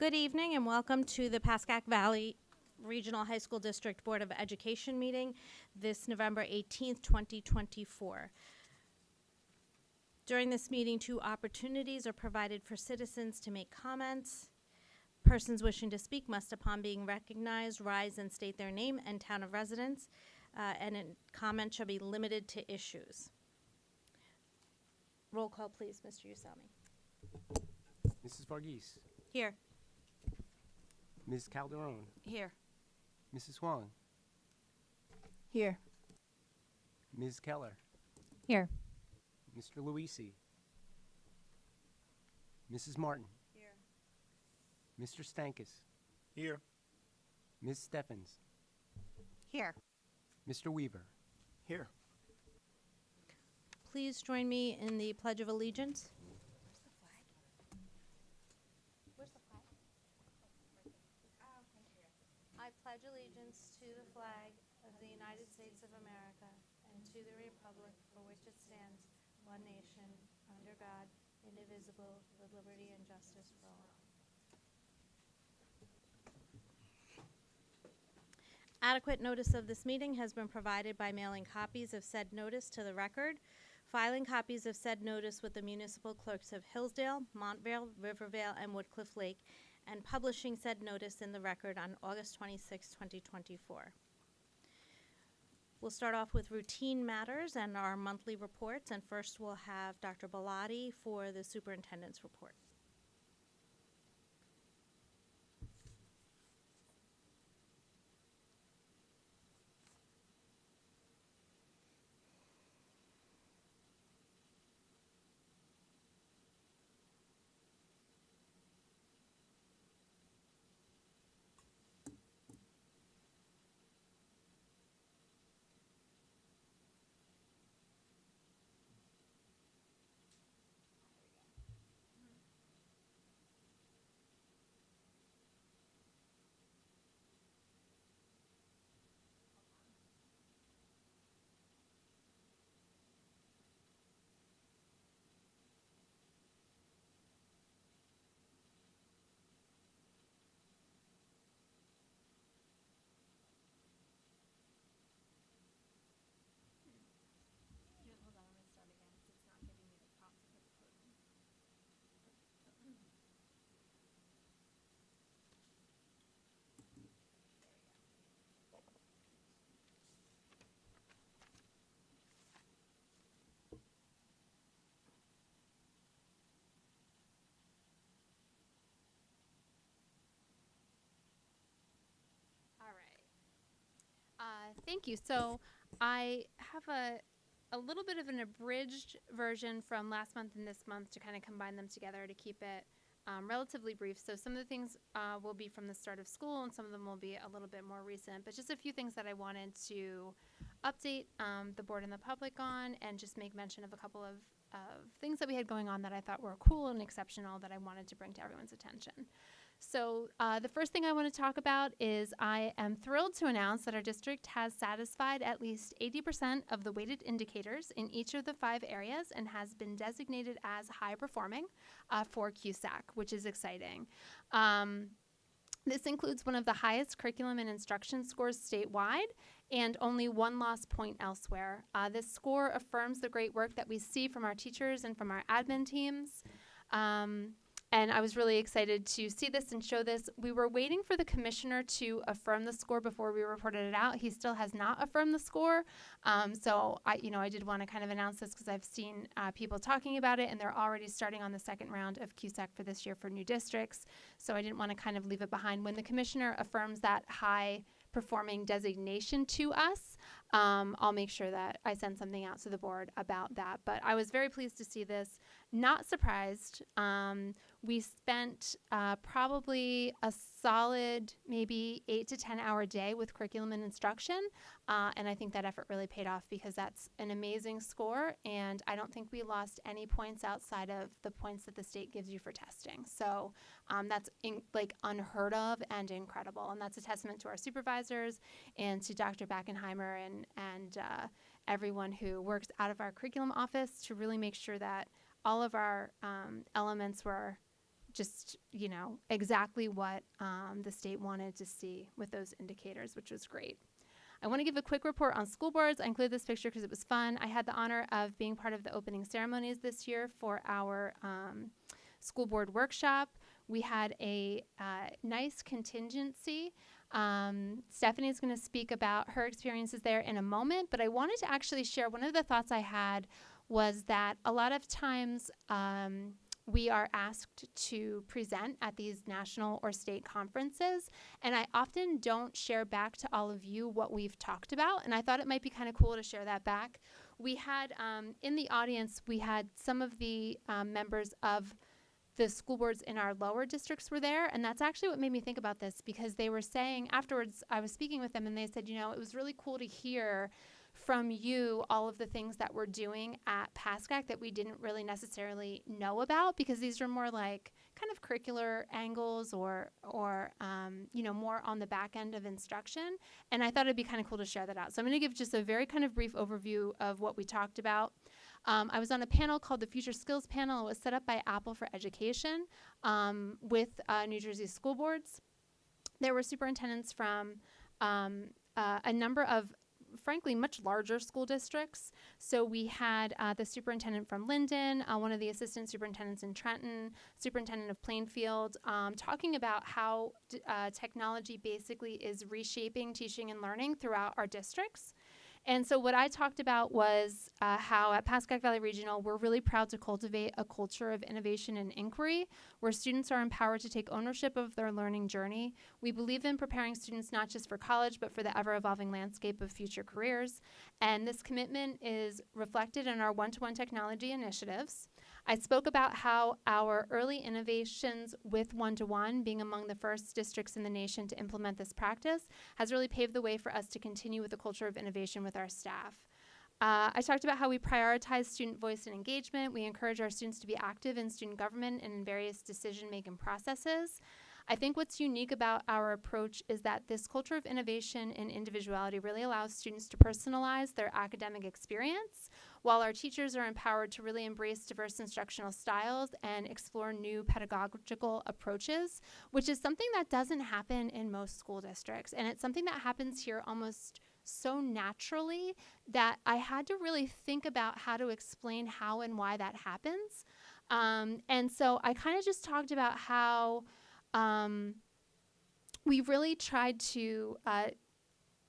Good evening and welcome to the Pascack Valley Regional High School District Board of Education meeting this November 18th, 2024. During this meeting, 2 opportunities are provided for citizens to make comments. Persons wishing to speak must, upon being recognized, rise and state their name and town of residence, and a comment shall be limited to issues. Roll call, please, Mr. Usami. Mrs. Varghese, Here. Ms. Calderon, Here. Mrs. Huang, Here. Ms. Keller, Here. Mr. Luisi, Mrs. Martin, Here. Mr. Stankus, Here. Ms. Steffens, Here. Mr. Weaver. Here. Please join me in the Pledge of Allegiance. Where's the flag? I pledge allegiance to the flag of the United States of America and to the republic for which it stands, one nation, under God, indivisible, with liberty and justice for all. Adequate notice of this meeting has been provided by mailing copies of said notice to the record, filing copies of said notice with the municipal clerks of Hillsdale, Montvale, Rivervale, and Woodcliff Lake, and publishing said notice in the record on August 26, 2024. We'll start off with routine matters and our monthly reports, and first we'll have Dr. Bellotti for the superintendent's report. Hold on, I'm going to start again because it's not giving me the prompt to put the code in. All right. Thank you. So I have a little bit of an abridged version from last month and this month to kind of combine them together to keep it relatively brief. So some of the things will be from the start of school and some of them will be a little bit more recent, but just a few things that I wanted to update the board and the public on and just make mention of a couple of things that we had going on that I thought were cool and exceptional that I wanted to bring to everyone's attention. So the first thing I want to talk about is I am thrilled to announce that our district has satisfied at least 80% of the weighted indicators in each of the 5 areas and has been designated as high performing for QSAC, which is exciting. This includes one of the highest curriculum and instruction scores statewide and only 1 lost point elsewhere. This score affirms the great work that we see from our teachers and from our admin teams. And I was really excited to see this and show this. We were waiting for the commissioner to affirm the score before we reported it out. He still has not affirmed the score. So I did want to kind of announce this because I've seen people talking about it, and they're already starting on the second round of QSAC for this year for new districts. So I didn't want to kind of leave it behind. When the commissioner affirms that high performing designation to us, I'll make sure that I send something out to the board about that. But I was very pleased to see this. Not surprised. We spent probably a solid maybe 8 to 10 hour day with curriculum and instruction. And I think that effort really paid off because that's an amazing score. And I don't think we lost any points outside of the points that the state gives you for testing. So that's unheard of and incredible. And that's a testament to our supervisors and to Dr. Backenheimer and everyone who works out of our curriculum office to really make sure that all of our elements were just, exactly what the state wanted to see with those indicators, which was great. I want to give a quick report on school boards. I included this picture because it was fun. I had the honor of being part of the opening ceremonies this year for our school board workshop. We had a nice contingency. Stephanie's going to speak about her experiences there in a moment, but I wanted to actually share one of the thoughts I had was that a lot of times we are asked to present at these national or state conferences, and I often don't share back to all of you what we've talked about, and I thought it might be kind of cool to share that back. We had, in the audience, we had some of the members of the school boards in our lower districts were there, and that's actually what made me think about this, because they were saying afterwards, I was speaking with them, and they said, it was really cool to hear from you all of the things that we're doing at Pascack that we didn't really necessarily know about, because these were more like kind of curricular angles or more on the back end of instruction. And I thought it'd be kind of cool to share that out. So I'm going to give just a very kind of brief overview of what we talked about. I was on a panel called the Future Skills Panel. It was set up by Apple for Education with New Jersey school boards. There were superintendents from a number of frankly much larger school districts. So we had the superintendent from Linden, one of the assistant superintendents in Trenton, superintendent of Plainfield, talking about how technology basically is reshaping teaching and learning throughout our districts. And so what I talked about was how at Pascack Valley Regional, we're really proud to cultivate a culture of innovation and inquiry where students are empowered to take ownership of their learning journey. We believe in preparing students not just for college, but for the ever-evolving landscape of future careers. And this commitment is reflected in our one-to-one technology initiatives. I spoke about how our early innovations with one-to-one, being among the first districts in the nation to implement this practice, has really paved the way for us to continue with the culture of innovation with our staff. I talked about how we prioritize student voice and engagement. We encourage our students to be active in student government and in various decision-making processes. I think what's unique about our approach is that this culture of innovation and individuality really allows students to personalize their academic experience, while our teachers are empowered to really embrace diverse instructional styles and explore new pedagogical approaches, which is something that doesn't happen in most school districts. And it's something that happens here almost so naturally that I had to really think about how to explain how and why that happens. And so I kind of just talked about how we really tried to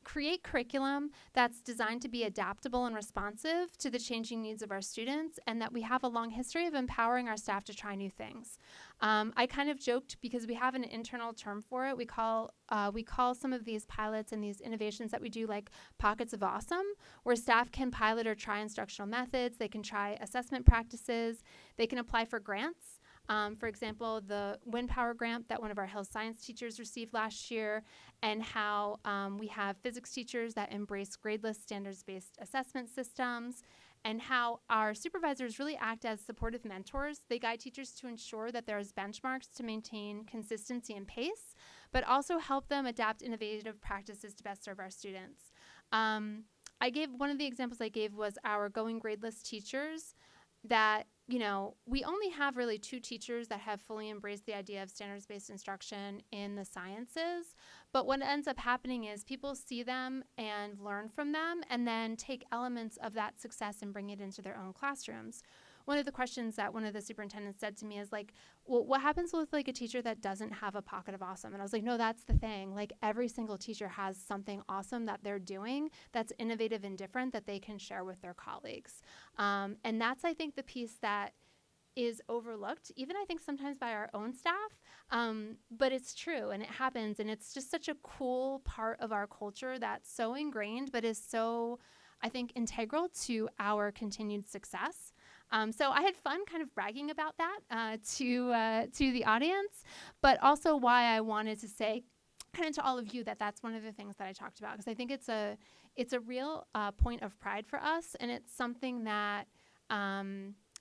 create curriculum that's designed to be adaptable and responsive to the changing needs of our students, and that we have a long history of empowering our staff to try new things. I kind of joked because we have an internal term for it. We call some of these pilots and these innovations that we do like pockets of awesome, where staff can pilot or try instructional methods. They can try assessment practices. They can apply for grants. For example, the wind power grant that one of our health science teachers received last year, and how we have physics teachers that embrace gradeless standards-based assessment systems, and how our supervisors really act as supportive mentors. They guide teachers to ensure that there's benchmarks to maintain consistency and pace, but also help them adapt innovative practices to best serve our students. One of the examples I gave was our Going Gradeless teachers, that we only have really 2 teachers that have fully embraced the idea of standards-based instruction in the sciences. But what ends up happening is people see them and learn from them and then take elements of that success and bring it into their own classrooms. One of the questions that one of the superintendents said to me is like, well, what happens with like a teacher that doesn't have a pocket of awesome? And I was like, no, that's the thing. Like every single teacher has something awesome that they're doing that's innovative and different that they can share with their colleagues. And that's, I think, the piece that is overlooked, even I think sometimes by our own staff, but it's true and it happens, and it's just such a cool part of our culture that's so ingrained but is so, I think, integral to our continued success. So I had fun kind of bragging about that to the audience, but also why I wanted to say kind of to all of you that that's one of the things that I talked about, because I think it's a real point of pride for us, and it's something that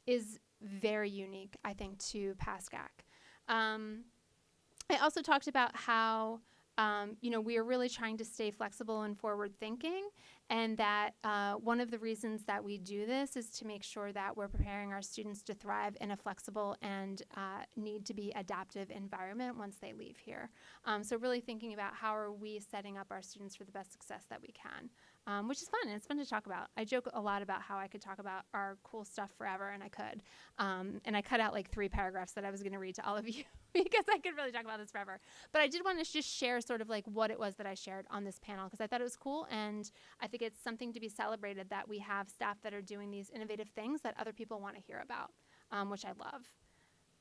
is very unique, I think, to Pascack. I also talked about how we are really trying to stay flexible and forward thinking, and that one of the reasons that we do this is to make sure that we're preparing our students to thrive in a flexible and need to be adaptive environment once they leave here. So really thinking about how are we setting up our students for the best success that we can, which is fun, and it's fun to talk about. I joke a lot about how I could talk about our cool stuff forever, and I could. And I cut out like 3 paragraphs that I was going to read to all of you because I could really talk about this forever. But I did want to just share sort of like what it was that I shared on this panel, because I thought it was cool, and I think it's something to be celebrated that we have staff that are doing these innovative things that other people want to hear about, which I love.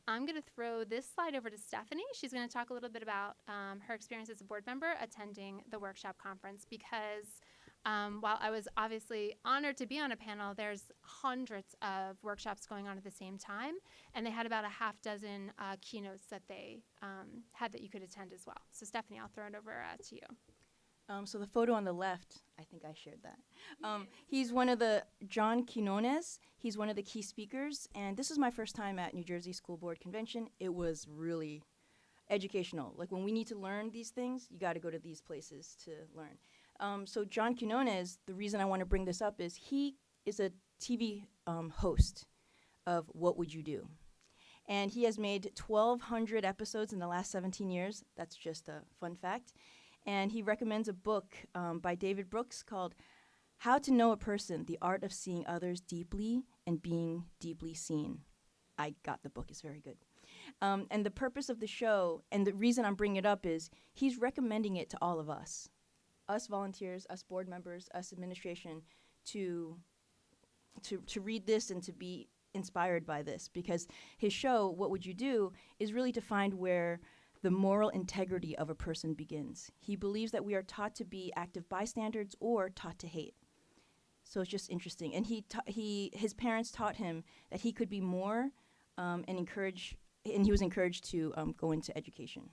I'm going to throw this slide over to Stephanie. She's going to talk a little bit about her experience as a board member attending the workshop conference, because while I was obviously honored to be on a panel, there's hundreds of workshops going on at the same time, and they had about a half dozen keynotes that they had that you could attend as well. So Stephanie, I'll throw it over to you. So the photo on the left, I think I shared that. He's one of the, John Quinones, he's one of the key speakers, and this is my first time at New Jersey School Board Convention. It was really educational. Like when we need to learn these things, you gotta go to these places to learn. So John Quinones, the reason I wanna bring this up is he is a TV host of What Would You Do? And he has made 1,200 episodes in the last 17 years. That's just a fun fact. And he recommends a book by David Brooks called How to Know a Person, The Art of Seeing Others Deeply and Being Deeply Seen. I got the book, it's very good. And the purpose of the show, and the reason I'm bringing it up is he's recommending it to all of us volunteers, us board members, us administration, to read this and to be inspired by this, because his show, What Would You Do, is really to find where the moral integrity of a person begins. He believes that we are taught to be active bystanders or taught to hate. So it's just interesting. And his parents taught him that he could be more, and he was encouraged to go into education.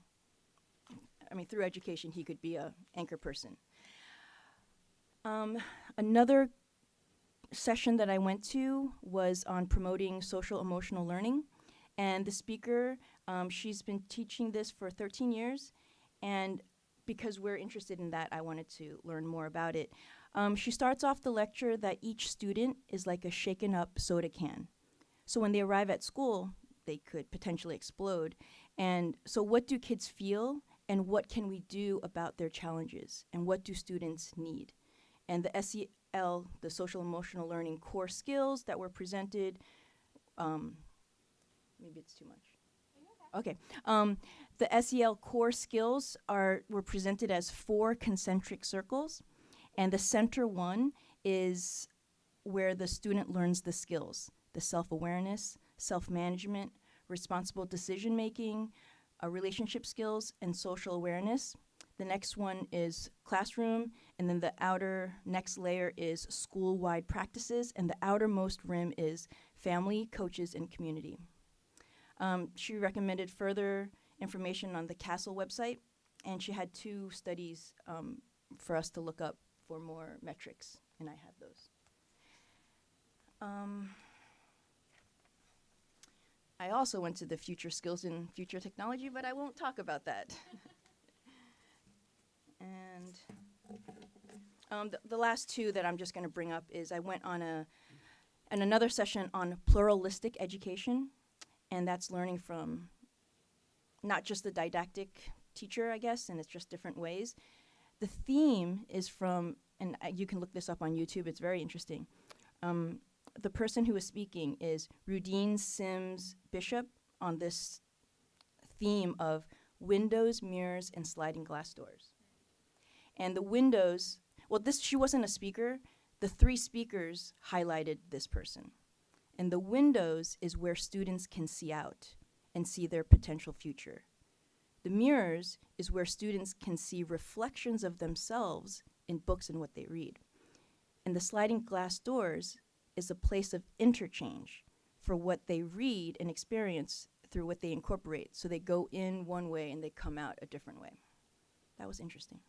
I mean, through education, he could be an anchor person. Another session that I went to was on promoting social emotional learning. And the speaker, she's been teaching this for 13 years, and because we're interested in that, I wanted to learn more about it. She starts off the lecture that each student is like a shaken up soda can. So when they arrive at school, they could potentially explode. And so what do kids feel, and what can we do about their challenges, and what do students need? And the SEL, the social emotional learning core skills that were presented, maybe it's too much. Okay. The SEL core skills were presented as 4 concentric circles, and the center one is where the student learns the skills: the self-awareness, self-management, responsible decision-making, relationship skills, and social awareness. The next one is classroom, and then the outer next layer is school-wide practices, and the outermost rim is family, coaches, and community. She recommended further information on the CASEL website, and she had 2 studies for us to look up for more metrics, and I have those. I also went to the Future Skills and Future Technology, but I won't talk about that. And the last 2 that I'm just going to bring up is I went on another session on pluralistic education, and that's learning from not just the didactic teacher, I guess, and it's just different ways. The theme is from, and you can look this up on YouTube, it's very interesting. The person who is speaking is Rudine Sims Bishop on this theme of windows, mirrors, and sliding glass doors. And the windows, well, she wasn't a speaker. The 3 speakers highlighted this person. And the windows is where students can see out and see their potential future. The mirrors is where students can see reflections of themselves in books and what they read. And the sliding glass doors is a place of interchange for what they read and experience through what they incorporate. So they go in one way and they come out a different way. That was interesting.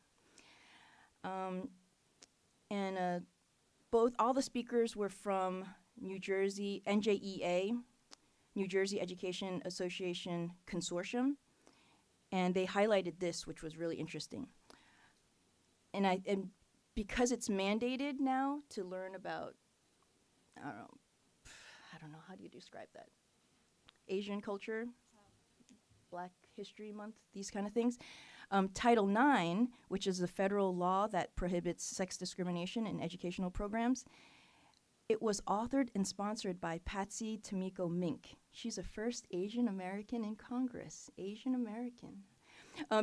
All the speakers were from New Jersey, NJEA, New Jersey Education Association Consortium. And they highlighted this, which was really interesting. And because it's mandated now to learn about, I don't know, how do you describe that? Asian culture, Black History Month, these kind of things. Title IX, which is the federal law that prohibits sex discrimination in educational programs, it was authored and sponsored by Patsy Tomiko Mink. She's the first Asian American in Congress, Asian American.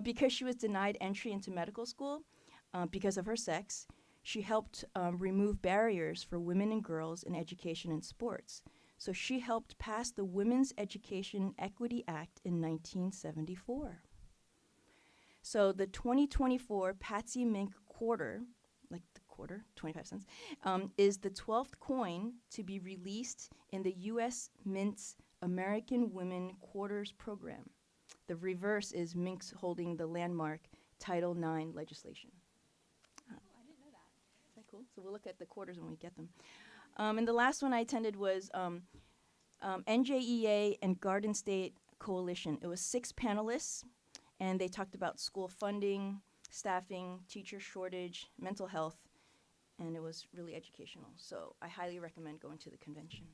Because she was denied entry into medical school because of her sex, she helped remove barriers for women and girls in education and sports. So she helped pass the Women's Education Equity Act in 1974. So the 2024 Patsy Mink quarter, like the quarter, 25 cents, is the 12th coin to be released in the U.S. Mint's American Women Quarters program. The reverse is Mink's holding the landmark Title IX legislation. Oh, I didn't know that. Is that cool? So we'll look at the quarters when we get them. And the last one I attended was NJEA and Garden State Coalition. It was 6 panelists, and they talked about school funding, staffing, teacher shortage, mental health, and it was really educational. So I highly recommend going to the convention.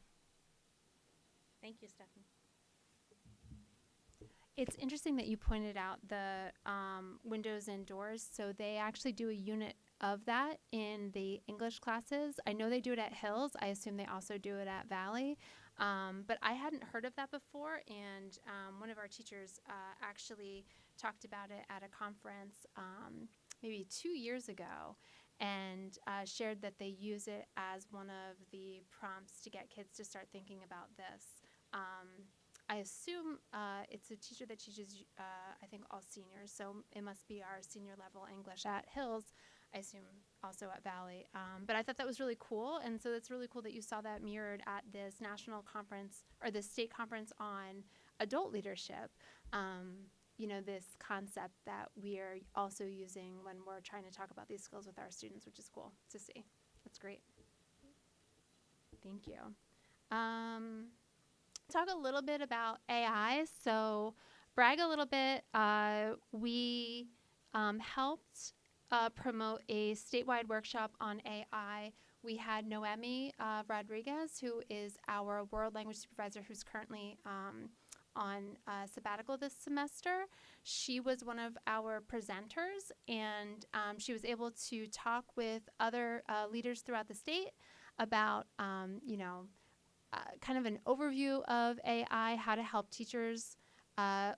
Thank you, Stephanie. It's interesting that you pointed out the windows and doors. So they actually do a unit of that in the English classes. I know they do it at Hills. I assume they also do it at Valley. But I hadn't heard of that before, and one of our teachers actually talked about it at a conference maybe 2 years ago, and shared that they use it as one of the prompts to get kids to start thinking about this. I assume it's a teacher that teaches, I think, all seniors, so it must be our senior level English at Hills, I assume also at Valley. But I thought that was really cool, and so it's really cool that you saw that mirrored at this national conference, or this state conference on adult leadership. You know, this concept that we are also using when we're trying to talk about these skills with our students, which is cool to see. That's great. Thank you. Talk a little bit about AI. So brag a little bit. We helped promote a statewide workshop on AI. We had Noemi Rodriguez, who is our world language supervisor, who's currently on sabbatical this semester. She was one of our presenters, and she was able to talk with other leaders throughout the state about, kind of an overview of AI, how to help teachers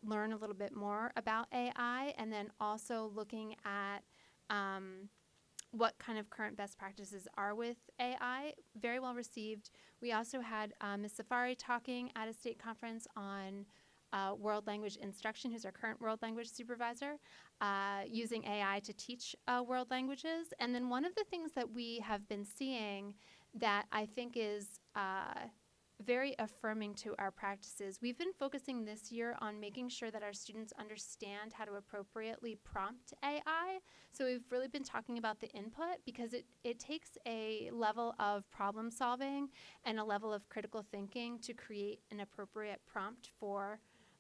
learn a little bit more about AI, and then also looking at what kind of current best practices are with AI. Very well received. We also had Ms. Safari talking at a state conference on world language instruction, who's our current world language supervisor, using AI to teach world languages. And then one of the things that we have been seeing that I think is very affirming to our practices. We've been focusing this year on making sure that our students understand how to appropriately prompt AI. So we've really been talking about the input, because it takes a level of problem solving and a level of critical thinking to create an appropriate prompt for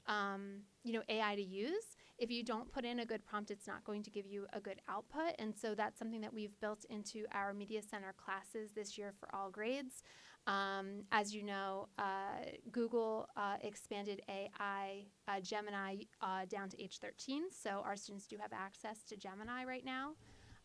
AI to use. If you don't put in a good prompt, it's not going to give you a good output. And so that's something that we've built into our Media Center classes this year for all grades. As you know, Google expanded AI Gemini down to age 13, so our students do have access to Gemini right now.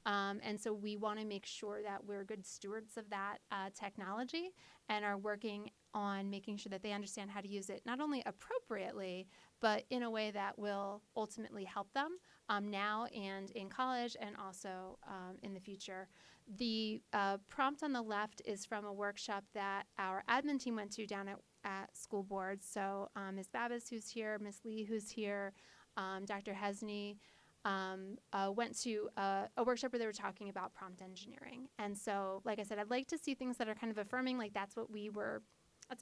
And so we want to make sure that we're good stewards of that technology and are working on making sure that they understand how to use it, not only appropriately, but in a way that will ultimately help them now and in college, and also in the future. The prompt on the left is from a workshop that our admin team went to down at school board. So Ms. Babis, who's here, Ms. Lee, who's here, Dr. Hesney, went to a workshop where they were talking about prompt engineering. And so, like I said, I'd like to see things that are kind of affirming, like that's the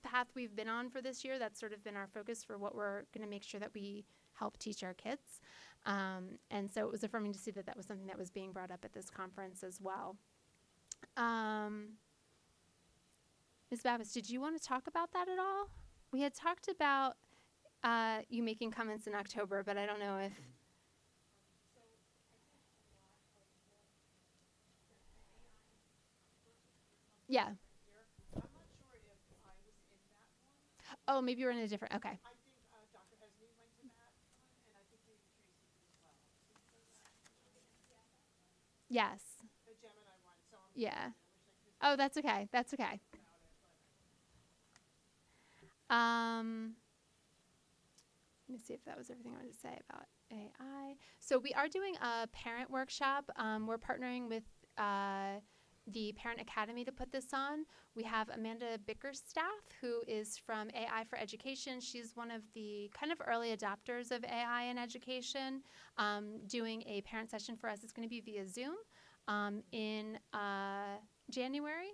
path we've been on for this year. That's sort of been our focus for what we're going to make sure that we help teach our kids. And so it was affirming to see that that was something that was being brought up at this conference as well. Ms. Babis, did you want to talk about that at all? We had talked about you making comments in October, but I don't know if Yeah. Oh, maybe you were in a different, okay. Yes. Yeah. Oh, that's okay. That's okay. Let me see if that was everything I wanted to say about AI. So we are doing a parent workshop. We're partnering with the Parent Academy to put this on. We have Amanda Bickerstaff, who is from AI for Education. She's one of the kind of early adopters of AI in education, doing a parent session for us. It's going to be via Zoom in January.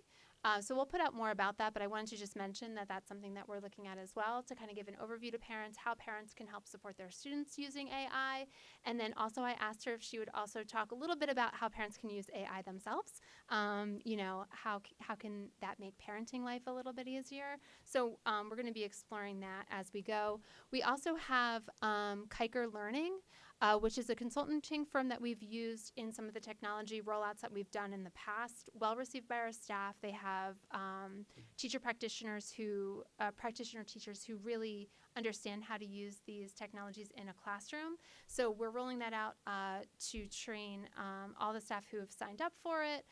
So we'll put out more about that, but I wanted to just mention that that's something that we're looking at as well, to kind of give an overview to parents, how parents can help support their students using AI. And then also I asked her if she would also talk a little bit about how parents can use AI themselves. You know, how can that make parenting life a little bit easier? So we're going to be exploring that as we go. We also have Kiker Learning, which is a consulting firm that we've used in some of the technology rollouts that we've done in the past. Well received by our staff. They have practitioner teachers who really understand how to use these technologies in a classroom. So we're rolling that out to train all the staff who have signed up for it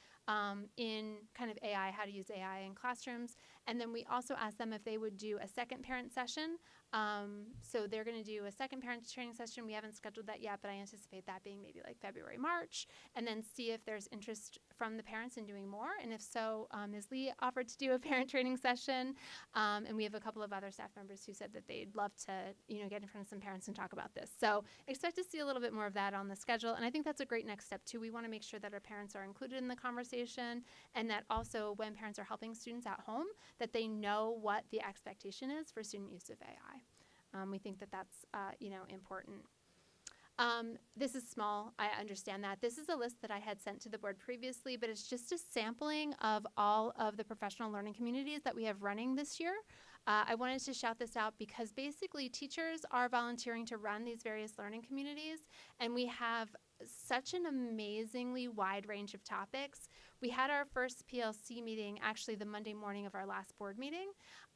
in kind of AI, how to use AI in classrooms. And then we also asked them if they would do a second parent session. So they're going to do a second parent training session. We haven't scheduled that yet, but I anticipate that being maybe like February, March, and then see if there's interest from the parents in doing more. And if so, Ms. Lee offered to do a parent training session. And we have a couple of other staff members who said that they'd love to, you know, get in front of some parents and talk about this. So expect to see a little bit more of that on the schedule. And I think that's a great next step too. We want to make sure that our parents are included in the conversation, and that also when parents are helping students at home, that they know what the expectation is for student use of AI. We think that that's, you know, important. This is small. I understand that. This is a list that I had sent to the board previously, but it's just a sampling of all of the professional learning communities that we have running this year. I wanted to shout this out because basically teachers are volunteering to run these various learning communities, and we have such an amazingly wide range of topics. We had our first PLC meeting actually the Monday morning of our last board meeting,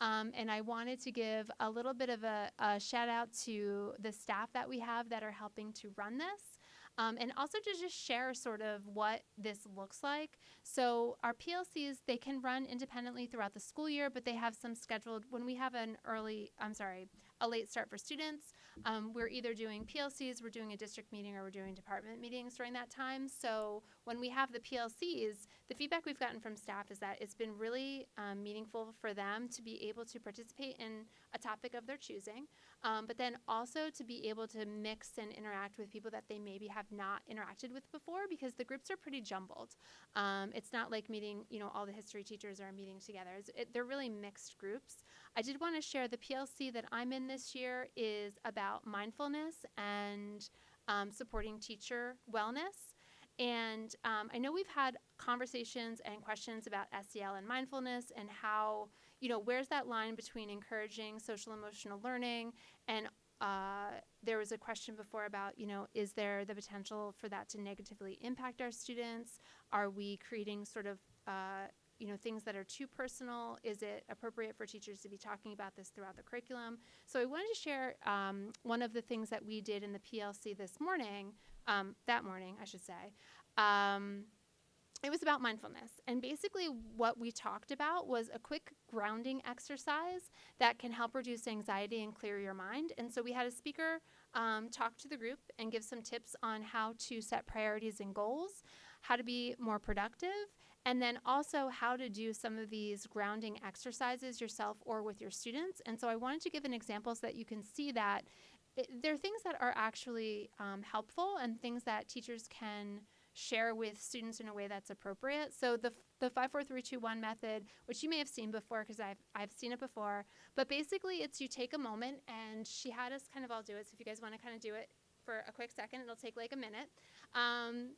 and I wanted to give a little bit of a shout out to the staff that we have that are helping to run this. And also to just share sort of what this looks like. So our PLCs, they can run independently throughout the school year, but they have some scheduled, when we have a late start for students, we're either doing PLCs, we're doing a district meeting, or we're doing department meetings during that time. So when we have the PLCs, the feedback we've gotten from staff is that it's been really meaningful for them to be able to participate in a topic of their choosing, but then also to be able to mix and interact with people that they maybe have not interacted with before, because the groups are pretty jumbled. It's not like meeting, you know, all the history teachers are meeting together. They're really mixed groups. I did want to share the PLC that I'm in this year is about mindfulness and supporting teacher wellness. And I know we've had conversations and questions about SEL and mindfulness and how, you know, where's that line between encouraging social emotional learning and there was a question before about, you know, is there the potential for that to negatively impact our students? Are we creating sort of, you know, things that are too personal? Is it appropriate for teachers to be talking about this throughout the curriculum? So I wanted to share one of the things that we did in the PLC this morning, that morning, I should say. It was about mindfulness. And basically what we talked about was a quick grounding exercise that can help reduce anxiety and clear your mind. And so we had a speaker talk to the group and give some tips on how to set priorities and goals, how to be more productive, and then also how to do some of these grounding exercises yourself or with your students. And so I wanted to give an example so that you can see that there are things that are actually helpful and things that teachers can share with students in a way that's appropriate. So the 5-4-3-2-1 method, which you may have seen before because I've seen it before, but basically it's you take a moment, and she had us kind of all do it. So if you guys want to kind of do it for a quick second, it'll take like a minute.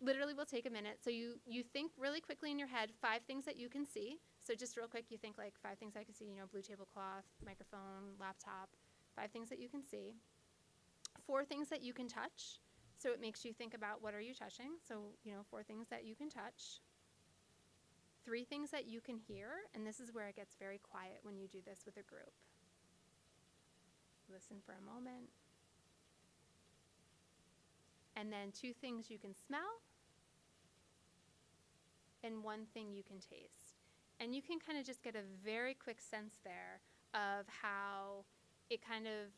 Literally will take a minute. So you think really quickly in your head 5 things that you can see. So just real quick, you think like 5 things I can see, you know, blue tablecloth, microphone, laptop, 5 things that you can see. 4 things that you can touch. So it makes you think about what are you touching. So, you know, 4 things that you can touch. 3 things that you can hear, and this is where it gets very quiet when you do this with a group. Listen for a moment. And then 2 things you can smell, and 1 thing you can taste. And you can kind of just get a very quick sense there of how it kind of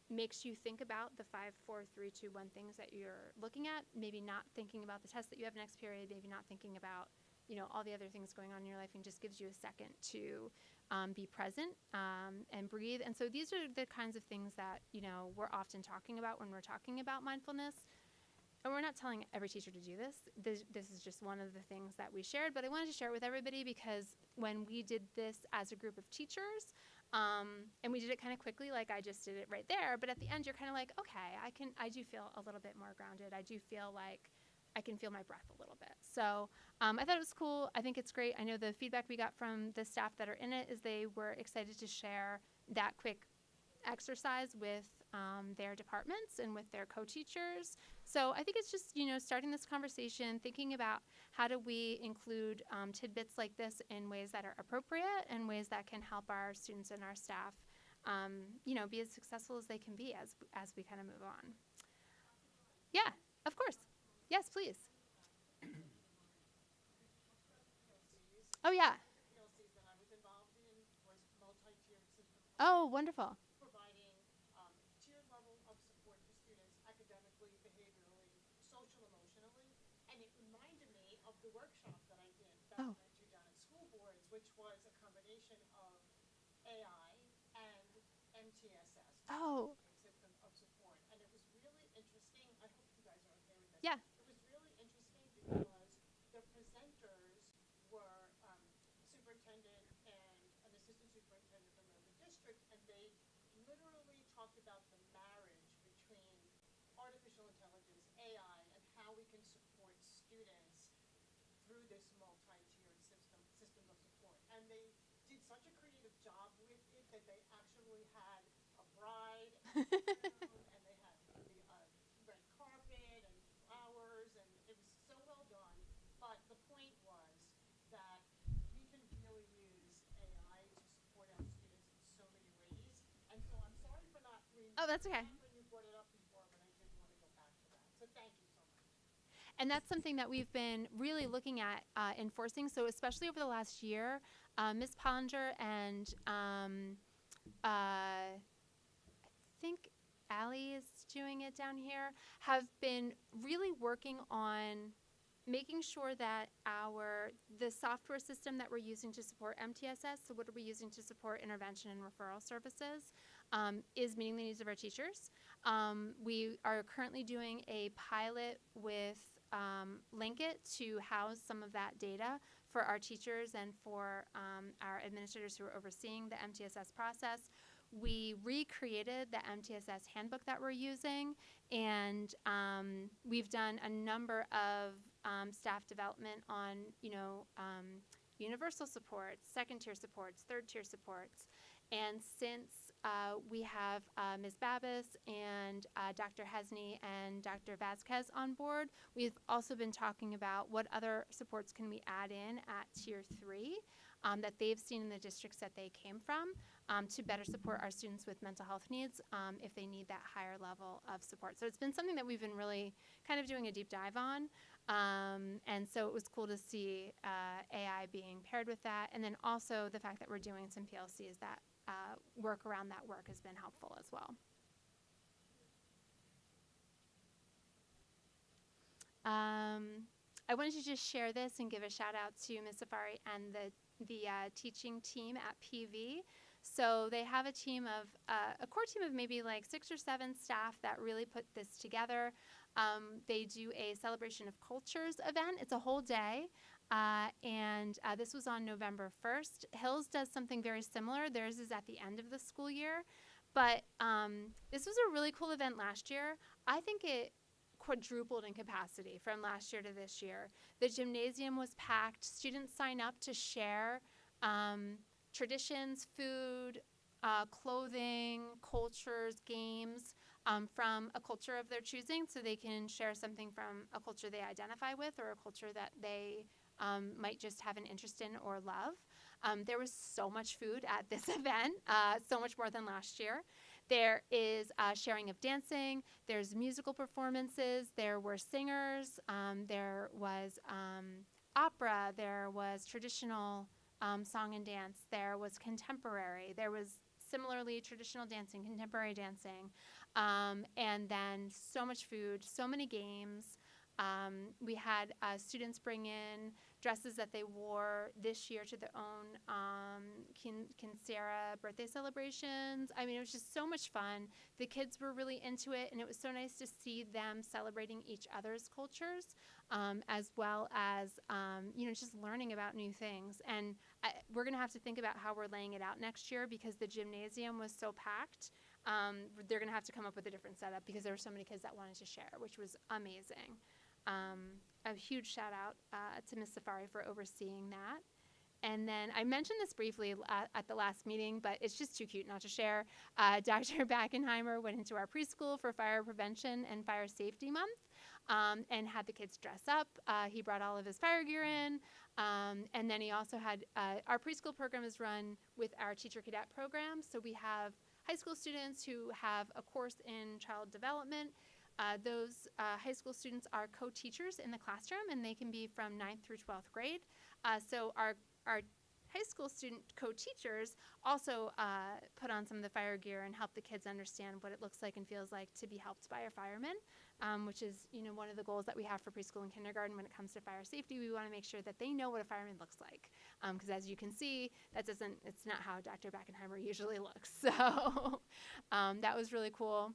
makes you think about the 5, 4, 3, 2, 1 things that you're looking at, maybe not thinking about the test that you have next period, maybe not thinking about, you know, all the other things going on in your life, and just gives you a second to be present and breathe. And so these are the kinds of things that, you know, we're often talking about when we're talking about mindfulness. And we're not telling every teacher to do this. This is just one of the things that we shared, but I wanted to share it with everybody because when we did this as a group of teachers, and we did it kind of quickly, like I just did it right there, but at the end you're kind of like, okay, I do feel a little bit more grounded. I do feel like I can feel my breath a little bit. So I thought it was cool. I think it's great. I know the feedback we got from the staff that are in it is they were excited to share that quick exercise with their departments and with their co-teachers. So I think it's just, you know, starting this conversation, thinking about how do we include tidbits like this in ways that are appropriate and ways that can help our students and our staff, you know, be as successful as they can be as we kind of move on. Yeah, of course. Yes, please. Oh, yeah. Oh, wonderful. Providing tiered level of support for students academically, behaviorally, social, emotionally. And it reminded me of the workshop that I did that I went to down at school boards, which was a combination of AI and MTSS, Oh, system of support. And it was really interesting. I hope you guys are okay with this. yeah. It was really interesting because the presenters were superintendent and an assistant superintendent from another district, and they literally talked about the marriage between artificial intelligence, AI, and how we can support students through this multi-tiered system of support. And they did such a creative job with it that they actually had a bride and and they had the red carpet and flowers, and it was so well done. But the point was that we can really use AI to support our students in so many ways. And so I'm sorry for not Oh, that's okay. when you brought it up before, but I did want to go back to that. So thank you so much. And that's something that we've been really looking at enforcing. So especially over the last year, Ms. Pollinger and I think Allie is doing it down here, have been really working on making sure that the software system that we're using to support MTSS, so what are we using to support intervention and referral services, is meeting the needs of our teachers. We are currently doing a pilot with Linkit to house some of that data for our teachers and for our administrators who are overseeing the MTSS process. We recreated the MTSS handbook that we're using, and we've done a number of staff development on, you know, universal supports, second tier supports, third tier supports. And since we have Ms. Babis and Dr. Hesney and Dr. Vasquez on board, we've also been talking about what other supports can we add in at Tier 3 that they've seen in the districts that they came from to better support our students with mental health needs if they need that higher level of support. So it's been something that we've been really kind of doing a deep dive on. And so it was cool to see AI being paired with that. And then also the fact that we're doing some PLCs that work around that work has been helpful as well. I wanted to just share this and give a shout out to Ms. Safari and the teaching team at PV. So they have a team of, a core team of maybe like 6 or 7 staff that really put this together. They do a celebration of cultures event. It's a whole day. And this was on November 1st. Hills does something very similar. Theirs is at the end of the school year. But this was a really cool event last year. I think it quadrupled in capacity from last year to this year. The gymnasium was packed. Students sign up to share traditions, food, clothing, cultures, games from a culture of their choosing, so they can share something from a culture they identify with or a culture that they might just have an interest in or love. There was so much food at this event, so much more than last year. There is sharing of dancing. There's musical performances. There were singers. There was opera. There was traditional song and dance. There was contemporary. There was similarly traditional dancing, contemporary dancing, and then so much food, so many games. We had students bring in dresses that they wore this year to their own Kinsera birthday celebrations. I mean, it was just so much fun. The kids were really into it, and it was so nice to see them celebrating each other's cultures, as well as, just learning about new things. And we're going to have to think about how we're laying it out next year because the gymnasium was so packed. They're going to have to come up with a different setup because there were so many kids that wanted to share, which was amazing. A huge shout out to Ms. Safari for overseeing that. And then I mentioned this briefly at the last meeting, but it's just too cute not to share. Dr. Backenheimer went into our preschool for Fire Prevention and Fire Safety Month and had the kids dress up. He brought all of his fire gear in. And then he also had our preschool program is run with our teacher cadet program. So we have high school students who have a course in child development. Those high school students are co-teachers in the classroom, and they can be from 9th through 12th grade. So our high school student co-teachers also put on some of the fire gear and help the kids understand what it looks like and feels like to be helped by a fireman, which is one of the goals that we have for preschool and kindergarten when it comes to fire safety. We want to make sure that they know what a fireman looks like, because as you can see, it's not how Dr. Backenheimer usually looks. So that was really cool.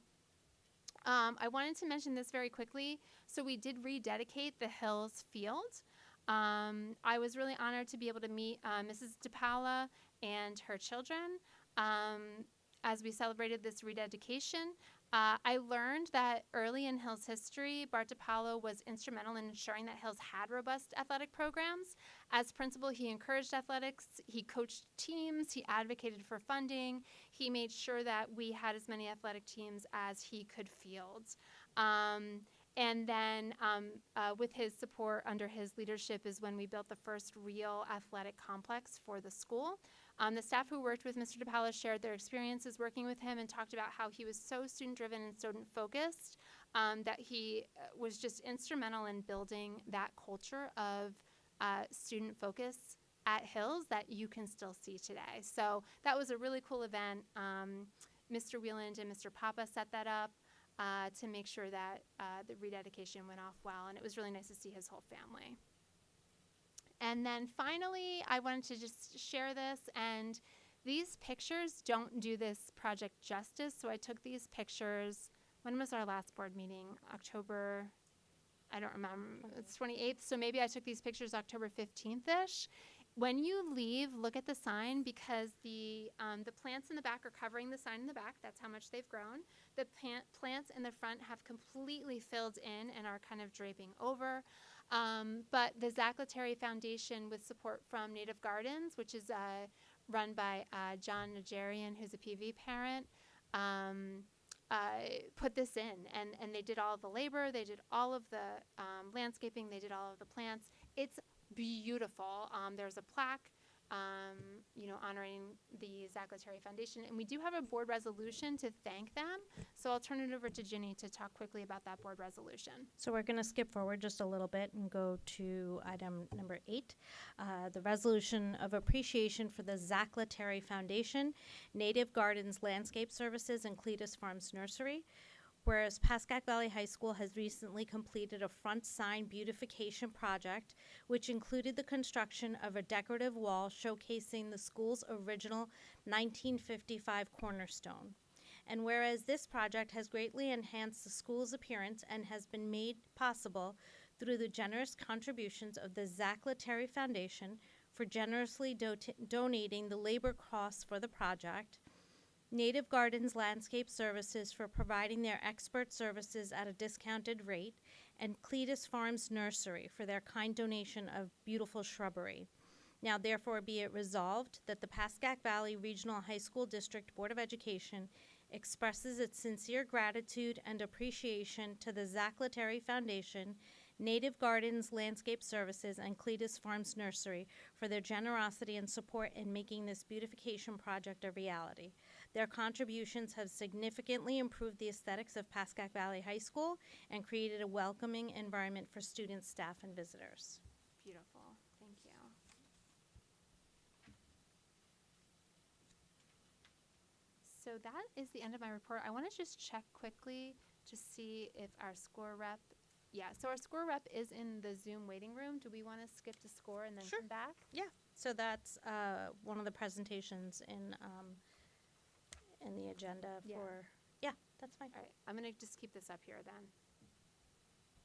I wanted to mention this very quickly. So we did rededicate the Hills Field. I was really honored to be able to meet Mrs. DePaula and her children as we celebrated this rededication. I learned that early in Hills history, Bart DePaolo was instrumental in ensuring that Hills had robust athletic programs. As principal, he encouraged athletics, he coached teams, he advocated for funding, he made sure that we had as many athletic teams as he could field. And then with his support under his leadership is when we built the first real athletic complex for the school. The staff who worked with Mr. DePaula shared their experiences working with him and talked about how he was so student-driven and student-focused that he was just instrumental in building that culture of student focus at Hills that you can still see today. So that was a really cool event. Mr. Wieland and Mr. Papa set that up to make sure that the rededication went off well, and it was really nice to see his whole family. And then finally, I wanted to just share this, and these pictures don't do this project justice, so I took these pictures. When was our last board meeting? October, I don't remember, it's 28th, so maybe I took these pictures October 15th-ish. When you leave, look at the sign because the plants in the back are covering the sign in the back. That's how much they've grown. The plants in the front have completely filled in and are kind of draping over. But the Zaclateri Foundation, with support from Native Gardens, which is run by John Nigerian, who's a PV parent, put this in. And they did all of the labor. They did all of the landscaping. They did all of the plants. It's beautiful. There's a plaque, honoring the Zaclateri Foundation. And we do have a board resolution to thank them. So I'll turn it over to Ginny to talk quickly about that board resolution. So we're going to skip forward just a little bit and go to item number 8, the resolution of appreciation for the Zaclateri Foundation, Native Gardens Landscape Services, and Cletus Farms Nursery. Whereas Pascack Valley High School has recently completed a front sign beautification project, which included the construction of a decorative wall showcasing the school's original 1955 cornerstone. And whereas this project has greatly enhanced the school's appearance and has been made possible through the generous contributions of the Zaclateri Foundation for generously donating the labor costs for the project, Native Gardens Landscape Services for providing their expert services at a discounted rate, and Cletus Farms Nursery for their kind donation of beautiful shrubbery. Now therefore be it resolved that the Pascack Valley Regional High School District Board of Education expresses its sincere gratitude and appreciation to the Zaclateri Foundation Native Gardens Landscape Services, and Cletus Farms Nursery for their generosity and support in making this beautification project a reality. Their contributions have significantly improved the aesthetics of Pascack Valley High School and created a welcoming environment for students, staff, and visitors. Beautiful. Thank you. So that is the end of my report. I want to just check quickly to see if our score rep, so our score rep is in the Zoom waiting room. Do we want to skip to score and then Sure. come back? Yeah, so that's one of the presentations in the agenda Yeah. for, yeah, that's fine. All right, I'm going to just keep this up here then.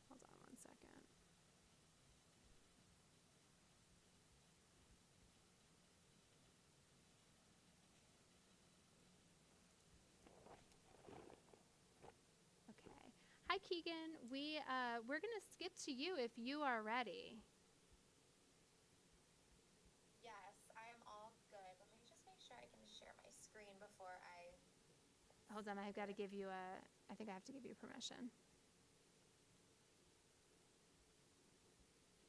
Hold on one second. Okay. Hi, Keegan. We're going to skip to you if you are ready. Yes, I am all good. Let me just make sure I can share my screen before I. Hold on, I've got to give you I think I have to give you permission.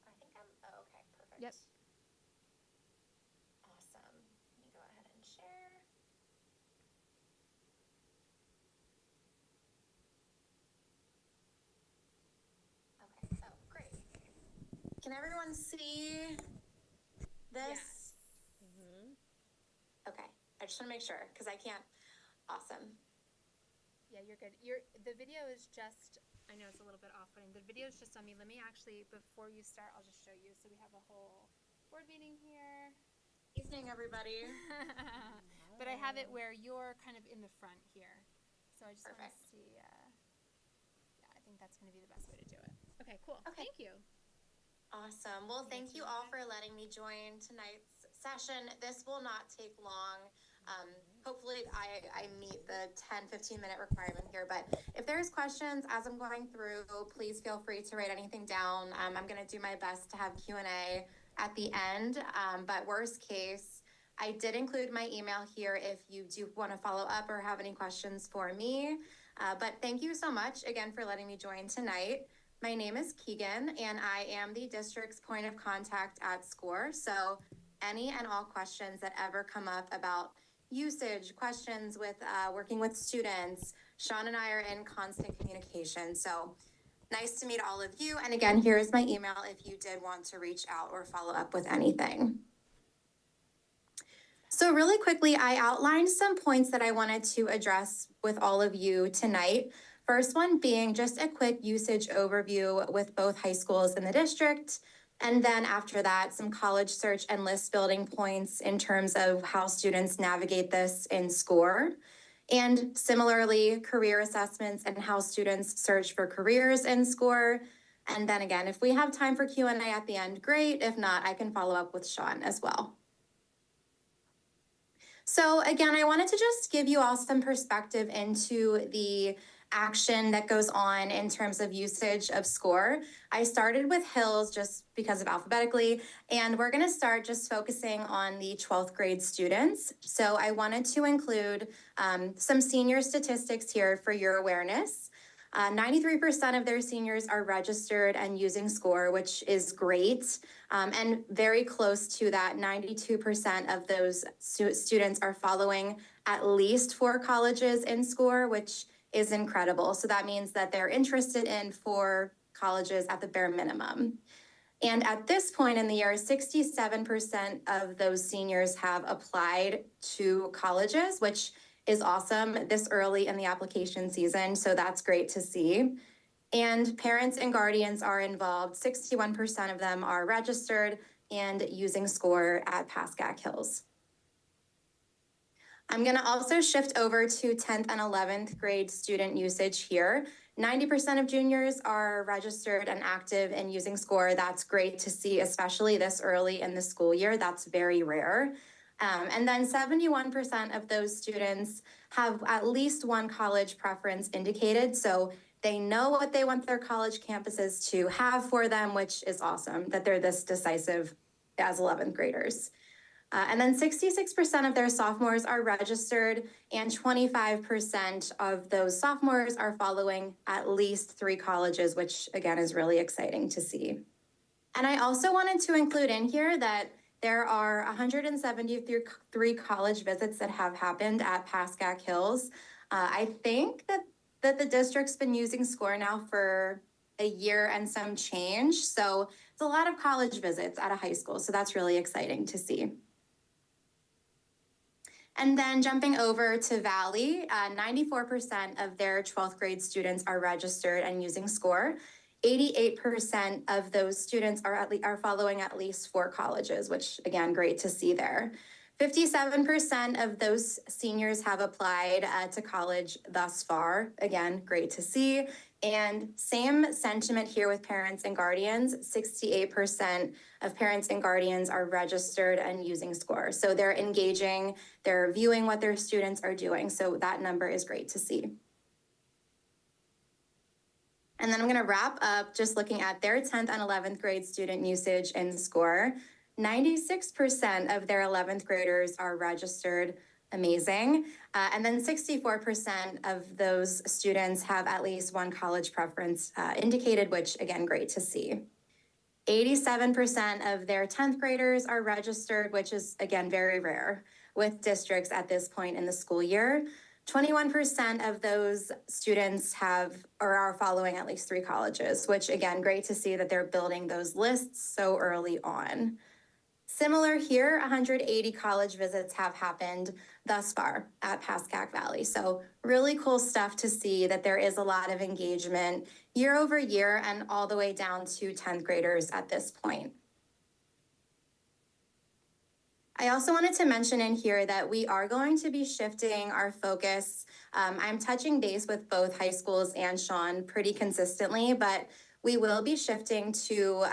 I think I'm. Oh, okay, perfect. Yep. Awesome. Let me go ahead and share. Okay, oh, great. Can everyone see this? Okay, I just want to make sure because I can't. Awesome. Yeah, you're good. The video is just, I know it's a little bit off-putting. The video is just on me. Let me actually, before you start, I'll just show you. So we have a whole board meeting here. Evening, everybody. But I have it where you're kind of in the front here. So I just want to Perfect. see, I think that's going to be the best way to do it. Okay, cool. Okay. Thank you. Awesome. Well, thank you all for letting me join tonight's session. This will not take long. Hopefully I meet the 10-15 minute requirement here, but if there's questions as I'm going through, please feel free to write anything down. I'm going to do my best to have Q&A at the end, but worst case, I did include my email here if you do want to follow up or have any questions for me. But thank you so much again for letting me join tonight. My name is Keegan, and I am the district's point of contact at SCORE. So any and all questions that ever come up about usage, questions with working with students, Sean and I are in constant communication. So nice to meet all of you. And again, here is my email if you did want to reach out or follow up with anything. So really quickly, I outlined some points that I wanted to address with all of you tonight. First one being just a quick usage overview with both high schools in the district. And then after that, some college search and list building points in terms of how students navigate this in SCORE. And similarly, career assessments and how students search for careers in SCORE. And then again, if we have time for Q&A at the end, great. If not, I can follow up with Sean as well. So again, I wanted to just give you all some perspective into the action that goes on in terms of usage of SCORE. I started with Hills just because of alphabetically, and we're gonna start just focusing on the 12th grade students. So I wanted to include some senior statistics here for your awareness. 93% of their seniors are registered and using SCORE, which is great. And very close to that, 92% of those students are following at least 4 colleges in SCORE, which is incredible. So that means that they're interested in 4 colleges at the bare minimum. And at this point in the year, 67% of those seniors have applied to colleges, which is awesome this early in the application season. So that's great to see. And parents and guardians are involved. 61% of them are registered and using SCORE at Pascack Hills. I'm going to also shift over to 10th and 11th grade student usage here. 90% of juniors are registered and active in using SCORE. That's great to see, especially this early in the school year. That's very rare. And then 71% of those students have at least one college preference indicated. So they know what they want their college campuses to have for them, which is awesome that they're this decisive as 11th graders. And then 66% of their sophomores are registered, and 25% of those sophomores are following at least 3 colleges, which again is really exciting to see. And I also wanted to include in here that there are 173 college visits that have happened at Pascack Hills. I think that the district's been using SCORE now for a year and some change. So it's a lot of college visits at a high school. So that's really exciting to see. And then jumping over to Valley, 94% of their 12th grade students are registered and using SCORE. 88% of those students are following at least 4 colleges, which again, great to see there. 57% of those seniors have applied to college thus far. Again, great to see. And same sentiment here with parents and guardians. 68% of parents and guardians are registered and using SCORE. So they're engaging, they're viewing what their students are doing. So that number is great to see. And then I'm going to wrap up just looking at their 10th and 11th grade student usage in SCORE. 96% of their 11th graders are registered. Amazing. And then 64% of those students have at least one college preference indicated, which again, great to see. 87% of their 10th graders are registered, which is again, very rare with districts at this point in the school year. 21% of those students have or are following at least 3 colleges, which again, great to see that they're building those lists so early on. Similar here, 180 college visits have happened thus far at Pascack Valley. So really cool stuff to see that there is a lot of engagement year over year and all the way down to 10th graders at this point. I also wanted to mention in here that we are going to be shifting our focus. I'm touching base with both high schools and Sean pretty consistently, but we will be shifting to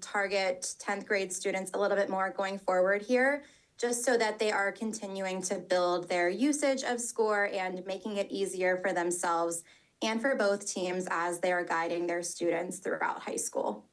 target 10th grade students a little bit more going forward here, just so that they are continuing to build their usage of SCORE and making it easier for themselves and for both teams as they are guiding their students throughout high school.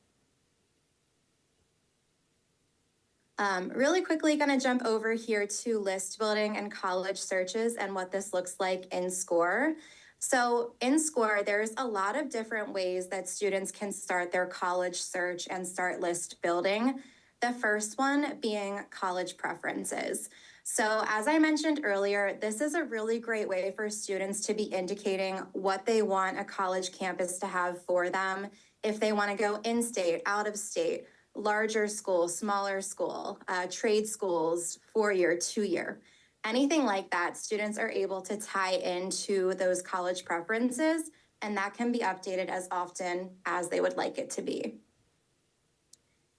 Really quickly, going to jump over here to list building and college searches and what this looks like in SCORE. So in SCORE, there's a lot of different ways that students can start their college search and start list building. The first one being college preferences. So as I mentioned earlier, this is a really great way for students to be indicating what they want a college campus to have for them. If they want to go in-state, out of state, larger school, smaller school, trade schools, 4-year, 2-year. Anything like that, students are able to tie into those college preferences, and that can be updated as often as they would like it to be.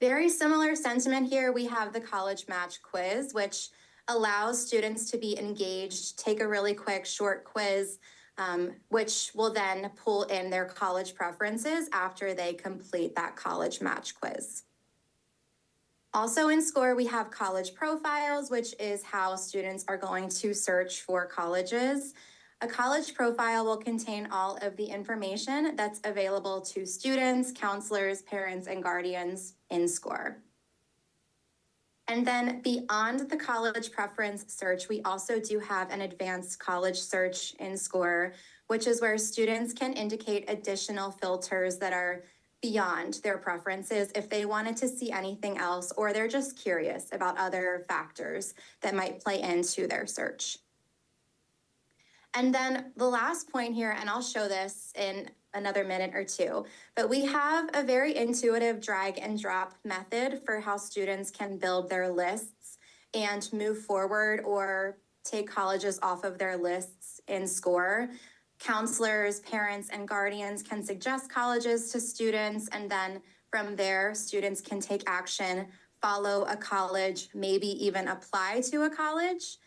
Very similar sentiment here. We have the college match quiz, which allows students to be engaged, take a really quick short quiz, which will then pull in their college preferences after they complete that college match quiz. Also in SCORE, we have college profiles, which is how students are going to search for colleges. A college profile will contain all of the information that's available to students, counselors, parents, and guardians in SCORE. And then beyond the college preference search, we also do have an advanced college search in SCORE, which is where students can indicate additional filters that are beyond their preferences if they wanted to see anything else, or they're just curious about other factors that might play into their search. And then the last point here, and I'll show this in another minute or two, but we have a very intuitive drag and drop method for how students can build their lists and move forward or take colleges off of their lists in SCORE. Counselors, parents, and guardians can suggest colleges to students, and then from there, students can take action, follow a college, maybe even apply to a college.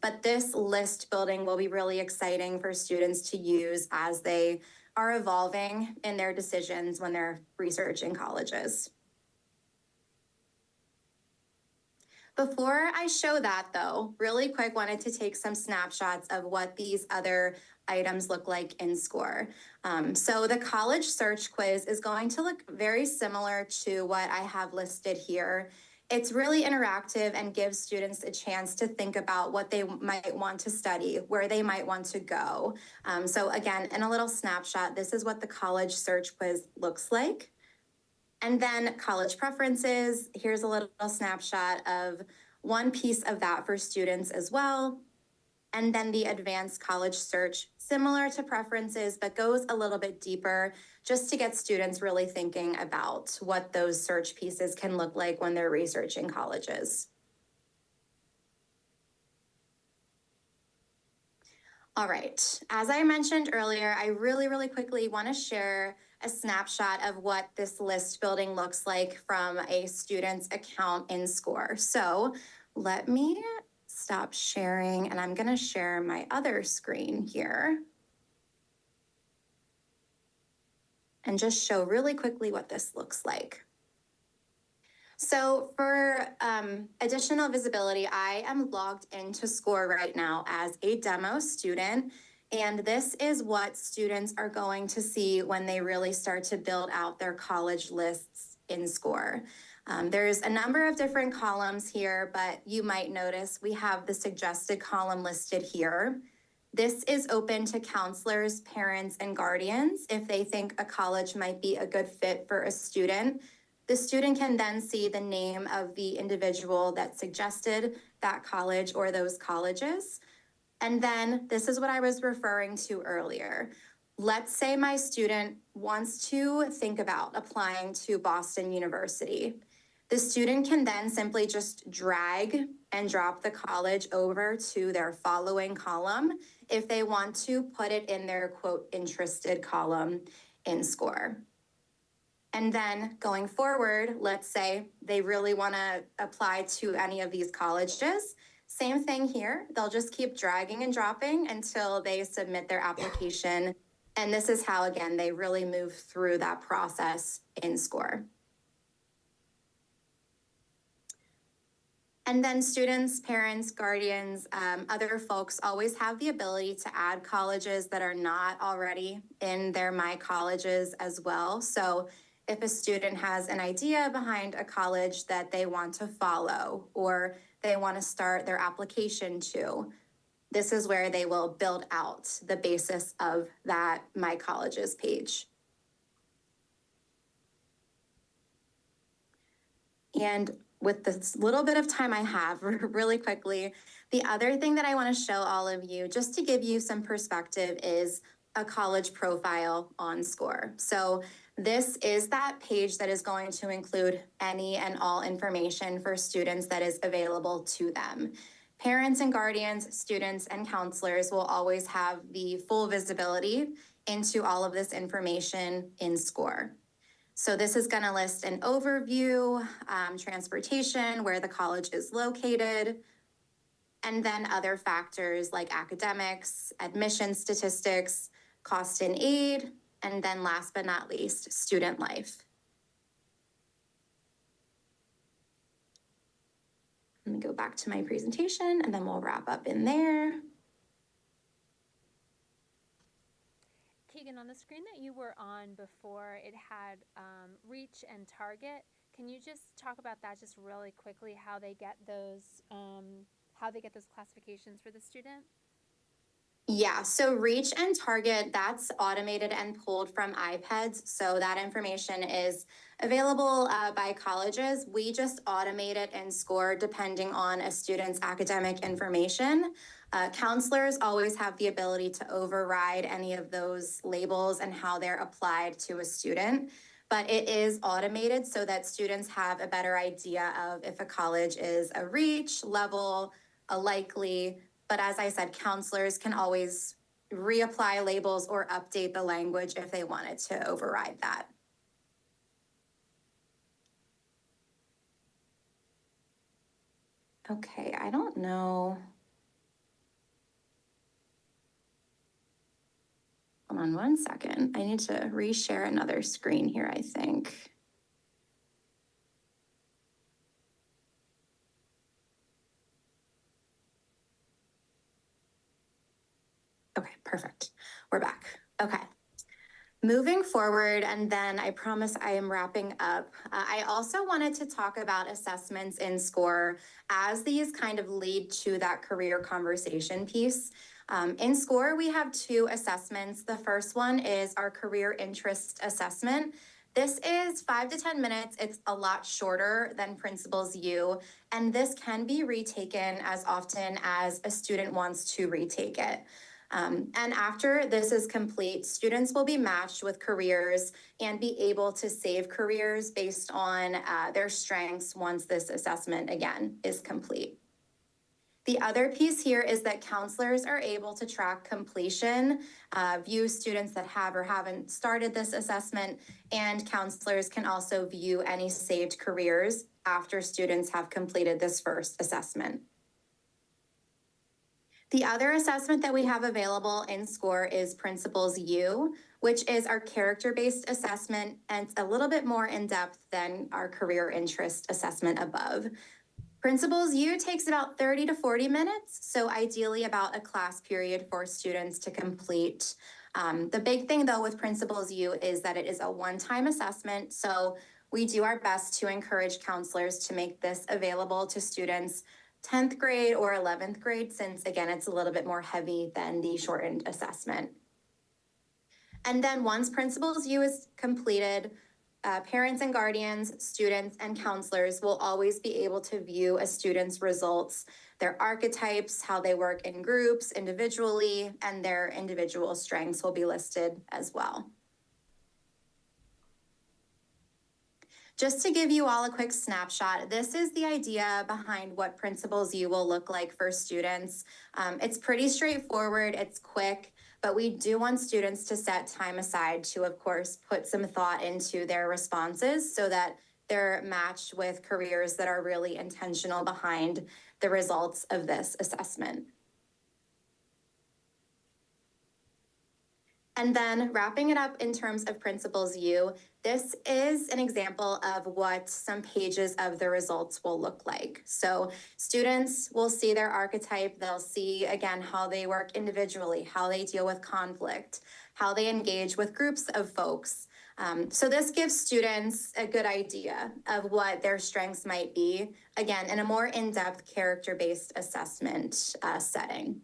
But this list building will be really exciting for students to use as they are evolving in their decisions when they're researching colleges. Before I show that though, really quick, wanted to take some snapshots of what these other items look like in SCORE. So the college search quiz is going to look very similar to what I have listed here. It's really interactive and gives students a chance to think about what they might want to study, where they might want to go. So again, in a little snapshot, this is what the college search quiz looks like. And then college preferences, here's a little snapshot of one piece of that for students as well. And then the advanced college search, similar to preferences, but goes a little bit deeper just to get students really thinking about what those search pieces can look like when they're researching colleges. All right, as I mentioned earlier, I really quickly want to share a snapshot of what this list building looks like from a student's account in SCORE. So let me stop sharing and I'm going to share my other screen here and just show really quickly what this looks like. So for additional visibility, I am logged into SCORE right now as a demo student, and this is what students are going to see when they really start to build out their college lists in SCORE. There's a number of different columns here, but you might notice we have the suggested column listed here. This is open to counselors, parents, and guardians if they think a college might be a good fit for a student. The student can then see the name of the individual that suggested that college or those colleges. And then this is what I was referring to earlier. Let's say my student wants to think about applying to Boston University. The student can then simply just drag and drop the college over to their following column if they want to put it in their quote interested column in SCORE. And then going forward, let's say they really want to apply to any of these colleges. Same thing here. They'll just keep dragging and dropping until they submit their application. And this is how, again, they really move through that process in SCORE. And then students, parents, guardians, other folks always have the ability to add colleges that are not already in their My Colleges as well. So if a student has an idea behind a college that they want to follow or they want to start their application to, this is where they will build out the basis of that My Colleges page. And with this little bit of time I have, really quickly, the other thing that I want to show all of you, just to give you some perspective, is a college profile on SCORE. So this is that page that is going to include any and all information for students that is available to them. Parents and guardians, students and counselors will always have the full visibility into all of this information in SCORE. So this is going to list an overview, transportation, where the college is located, and then other factors like academics, admission statistics, cost and aid, and then last but not least, student life. Let me go back to my presentation and then we'll wrap up in there. Keegan, on the screen that you were on before, it had reach and target. Can you just talk about that just really quickly, how they get those classifications for the student? Yeah, so reach and target, that's automated and pulled from iPads. So that information is available by colleges. We just automate it and SCORE depending on a student's academic information. Counselors always have the ability to override any of those labels and how they're applied to a student. But it is automated so that students have a better idea of if a college is a reach, level, a likely. But as I said, counselors can always reapply labels or update the language if they wanted to override that. Okay, I don't know. Hold on one second. I need to reshare another screen here, I think. Okay, perfect. We're back. Okay. Moving forward, and then I promise I am wrapping up, I also wanted to talk about assessments in SCORE as these kind of lead to that career conversation piece. In SCORE, we have 2 assessments. The first one is our career interest assessment. This is 5 to 10 minutes. It's a lot shorter than Principles U, and this can be retaken as often as a student wants to retake it. And after this is complete, students will be matched with careers and be able to save careers based on their strengths once this assessment, again, is complete. The other piece here is that counselors are able to track completion, view students that have or haven't started this assessment, and counselors can also view any saved careers after students have completed this first assessment. The other assessment that we have available in SCORE is Principles U, which is our character-based assessment, and it's a little bit more in-depth than our career interest assessment above. Principles U takes about 30 to 40 minutes, so ideally about a class period for students to complete. The big thing though with Principles U is that it is a one-time assessment, so we do our best to encourage counselors to make this available to students 10th grade or 11th grade, since again, it's a little bit more heavy than the shortened assessment. And then once Principles U is completed, parents and guardians, students, and counselors will always be able to view a student's results, their archetypes, how they work in groups, individually, and their individual strengths will be listed as well. Just to give you all a quick snapshot, this is the idea behind what Principles U will look like for students. It's pretty straightforward, it's quick, but we do want students to set time aside to, of course, put some thought into their responses so that they're matched with careers that are really intentional behind the results of this assessment. And then wrapping it up in terms of Principles U, this is an example of what some pages of the results will look like. So students will see their archetype, they'll see again how they work individually, how they deal with conflict, how they engage with groups of folks. So this gives students a good idea of what their strengths might be, again, in a more in-depth character-based assessment setting.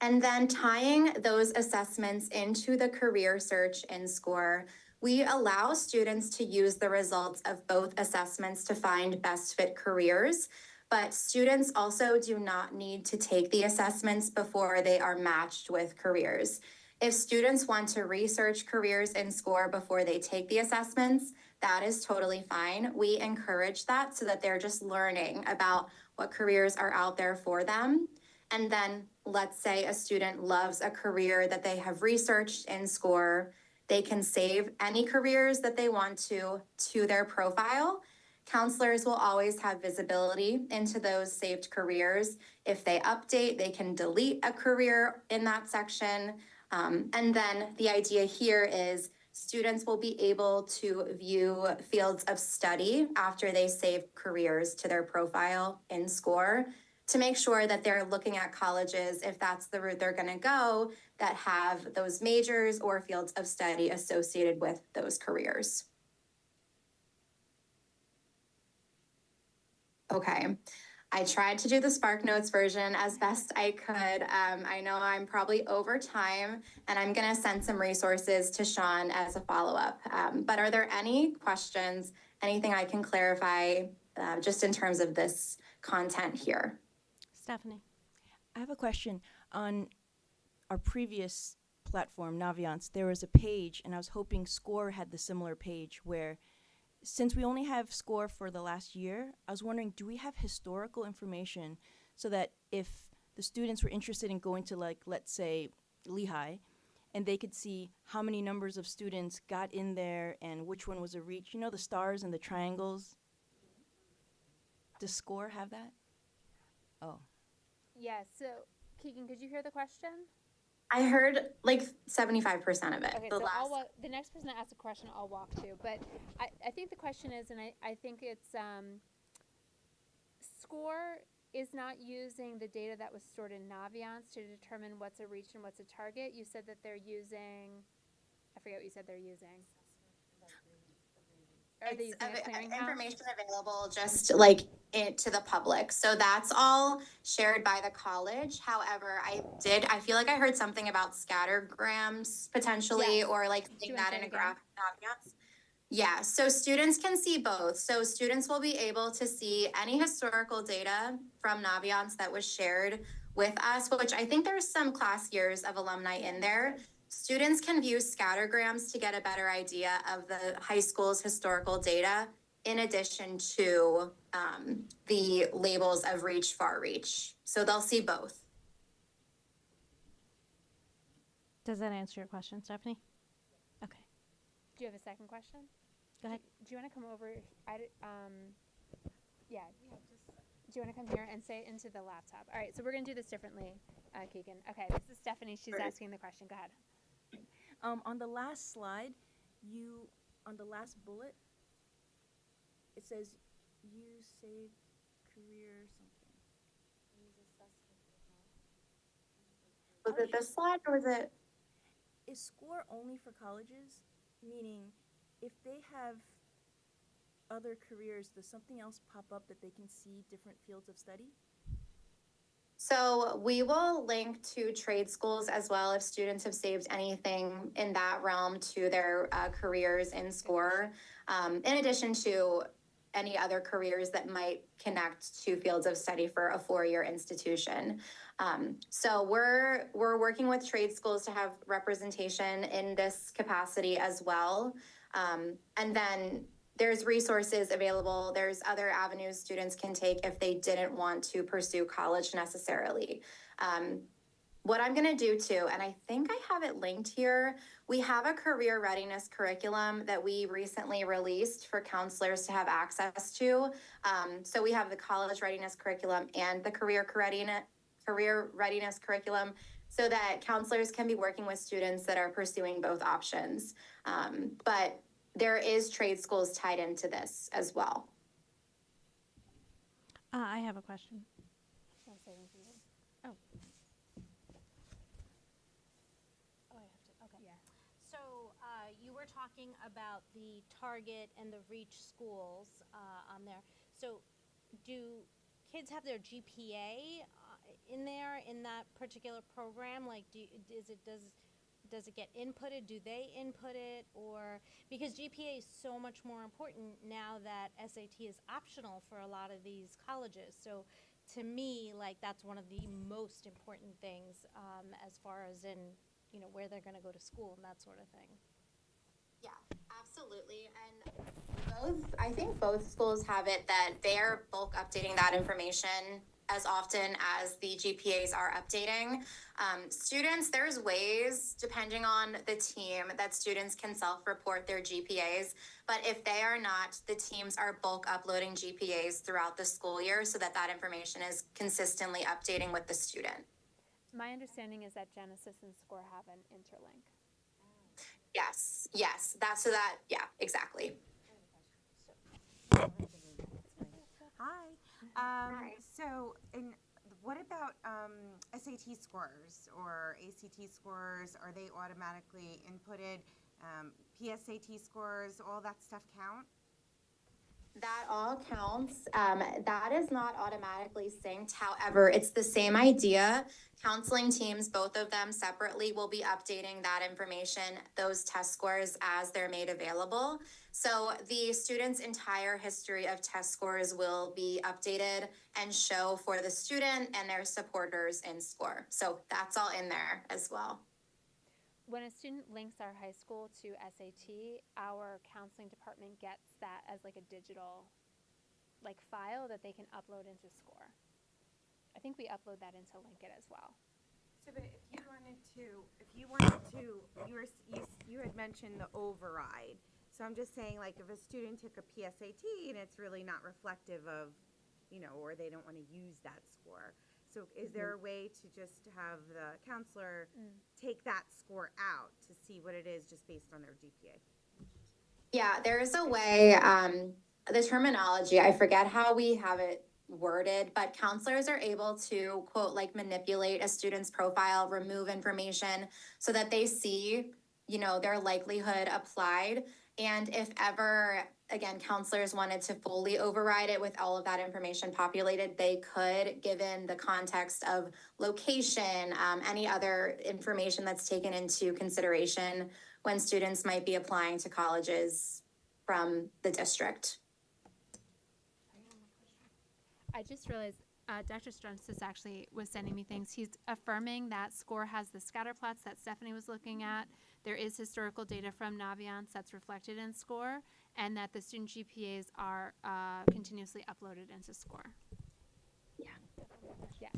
And then tying those assessments into the career search in SCORE, we allow students to use the results of both assessments to find best fit careers, but students also do not need to take the assessments before they are matched with careers. If students want to research careers in SCORE before they take the assessments, that is totally fine. We encourage that so that they're just learning about what careers are out there for them. And then let's say a student loves a career that they have researched in SCORE. They can save any careers that they want to their profile. Counselors will always have visibility into those saved careers. If they update, they can delete a career in that section. And then the idea here is students will be able to view fields of study after they save careers to their profile in SCORE, to make sure that they're looking at colleges, if that's the route they're going to go, that have those majors or fields of study associated with those careers. Okay, I tried to do the SparkNotes version as best I could. I know I'm probably over time, and I'm going to send some resources to Sean as a follow-up. But are there any questions, anything I can clarify just in terms of this content here? Stephanie. I have a question. On our previous platform, Naviance, there was a page, and I was hoping SCORE had the similar page where, since we only have SCORE for the last year, I was wondering, do we have historical information so that if the students were interested in going to, like, let's say, Lehigh, and they could see how many numbers of students got in there and which one was a reach? You know, the stars and the triangles? Does SCORE have that? Oh. Yeah, so Keegan, could you hear the question? I heard like 75% of it. Okay, the so last. the next person that asks a question, I'll walk to. But I think the question is, and I think it's SCORE is not using the data that was stored in Naviance to determine what's a reach and what's a target. You said that they're using, I forget what you said they're using. Are they It's using a clearinghouse? information available just like it to the public. So that's all shared by the college. However, I feel like I heard something about scattergrams potentially, Yes. or like Do you seeing wanna that say in it a again? graph. Yes. Yeah, so students can see both. So students will be able to see any historical data from Naviance that was shared with us, which I think there's some class years of alumni in there. Students can view scattergrams to get a better idea of the high school's historical data, in addition to the labels of reach, far reach. So they'll see both. Does that answer your question, Stephanie? Okay, Do you have a second question? go ahead. Do you want to come over? Yeah. Do you want to come here and say it into the laptop? All right, so we're going to do this differently, Keegan. Okay, this is Stephanie. She's Right. asking the question. Go ahead. On the last slide, on the last bullet, it says you saved career something. Was it this slide or was it? Is SCORE only for colleges? Meaning, if they have other careers, does something else pop up that they can see different fields of study? So we will link to trade schools as well if students have saved anything in that realm to their careers in SCORE, in addition to any other careers that might connect to fields of study for a four-year institution. So we're working with trade schools to have representation in this capacity as well. And then there's resources available. There's other avenues students can take if they didn't want to pursue college necessarily. What I'm going to do too, and I think I have it linked here, we have a career readiness curriculum that we recently released for counselors to have access to. So we have the college readiness curriculum and the career readiness curriculum so that counselors can be working with students that are pursuing both options. But there is trade schools tied into this as well. I have a question. Want to say anything? Oh. Oh, I have to, okay. Yeah. So, you were talking about the target and the reach schools, on there. So, do kids have their GPA, in there, in that particular program? Like, does it get inputted? Do they input it? Or, because GPA is so much more important now that SAT is optional for a lot of these colleges. So, to me, like, that's one of the most important things, as far as in, where they're gonna go to school and that sort of thing. Yeah, absolutely. And I think both schools have it that they're bulk updating that information as often as the GPAs are updating. Students, there's ways, depending on the team, that students can self-report their GPAs. But if they are not, the teams are bulk uploading GPAs throughout the school year so that that information is consistently updating with the student. My understanding is that Genesis and SCORE have an interlink. Yes, yeah, exactly. Hi. Hi. So, what about SAT scores or ACT scores? Are they automatically inputted? PSAT scores, all that stuff count? That all counts. That is not automatically synced. However, it's the same idea. Counseling teams, both of them separately, will be updating that information, those test scores, as they're made available. So the student's entire history of test scores will be updated and show for the student and their supporters in SCORE. So that's all in there as well. When a student links our high school to SAT, our counseling department gets that as like a digital file that they can upload into SCORE. I think we upload that into Linkit as well. So, but if you wanted to, you had mentioned the override. So I'm just saying, like, if a student took a PSAT and it's really not reflective of, or they don't want to use that score. So is there a way to just have the counselor take that score out to see what it is just based on their GPA? Yeah, there is a way, the terminology, I forget how we have it worded, but counselors are able to quote, like manipulate a student's profile, remove information so that they see, their likelihood applied. And if ever, again, counselors wanted to fully override it with all of that information populated, they could, given the context of location, any other information that's taken into consideration when students might be applying to colleges from the district. I just realized Dr. Strunsis actually was sending me things. He's affirming that SCORE has the scatter plots that Stephanie was looking at. There is historical data from Naviance that's reflected in SCORE, and that the student GPAs are continuously uploaded into SCORE. Yeah. Yeah.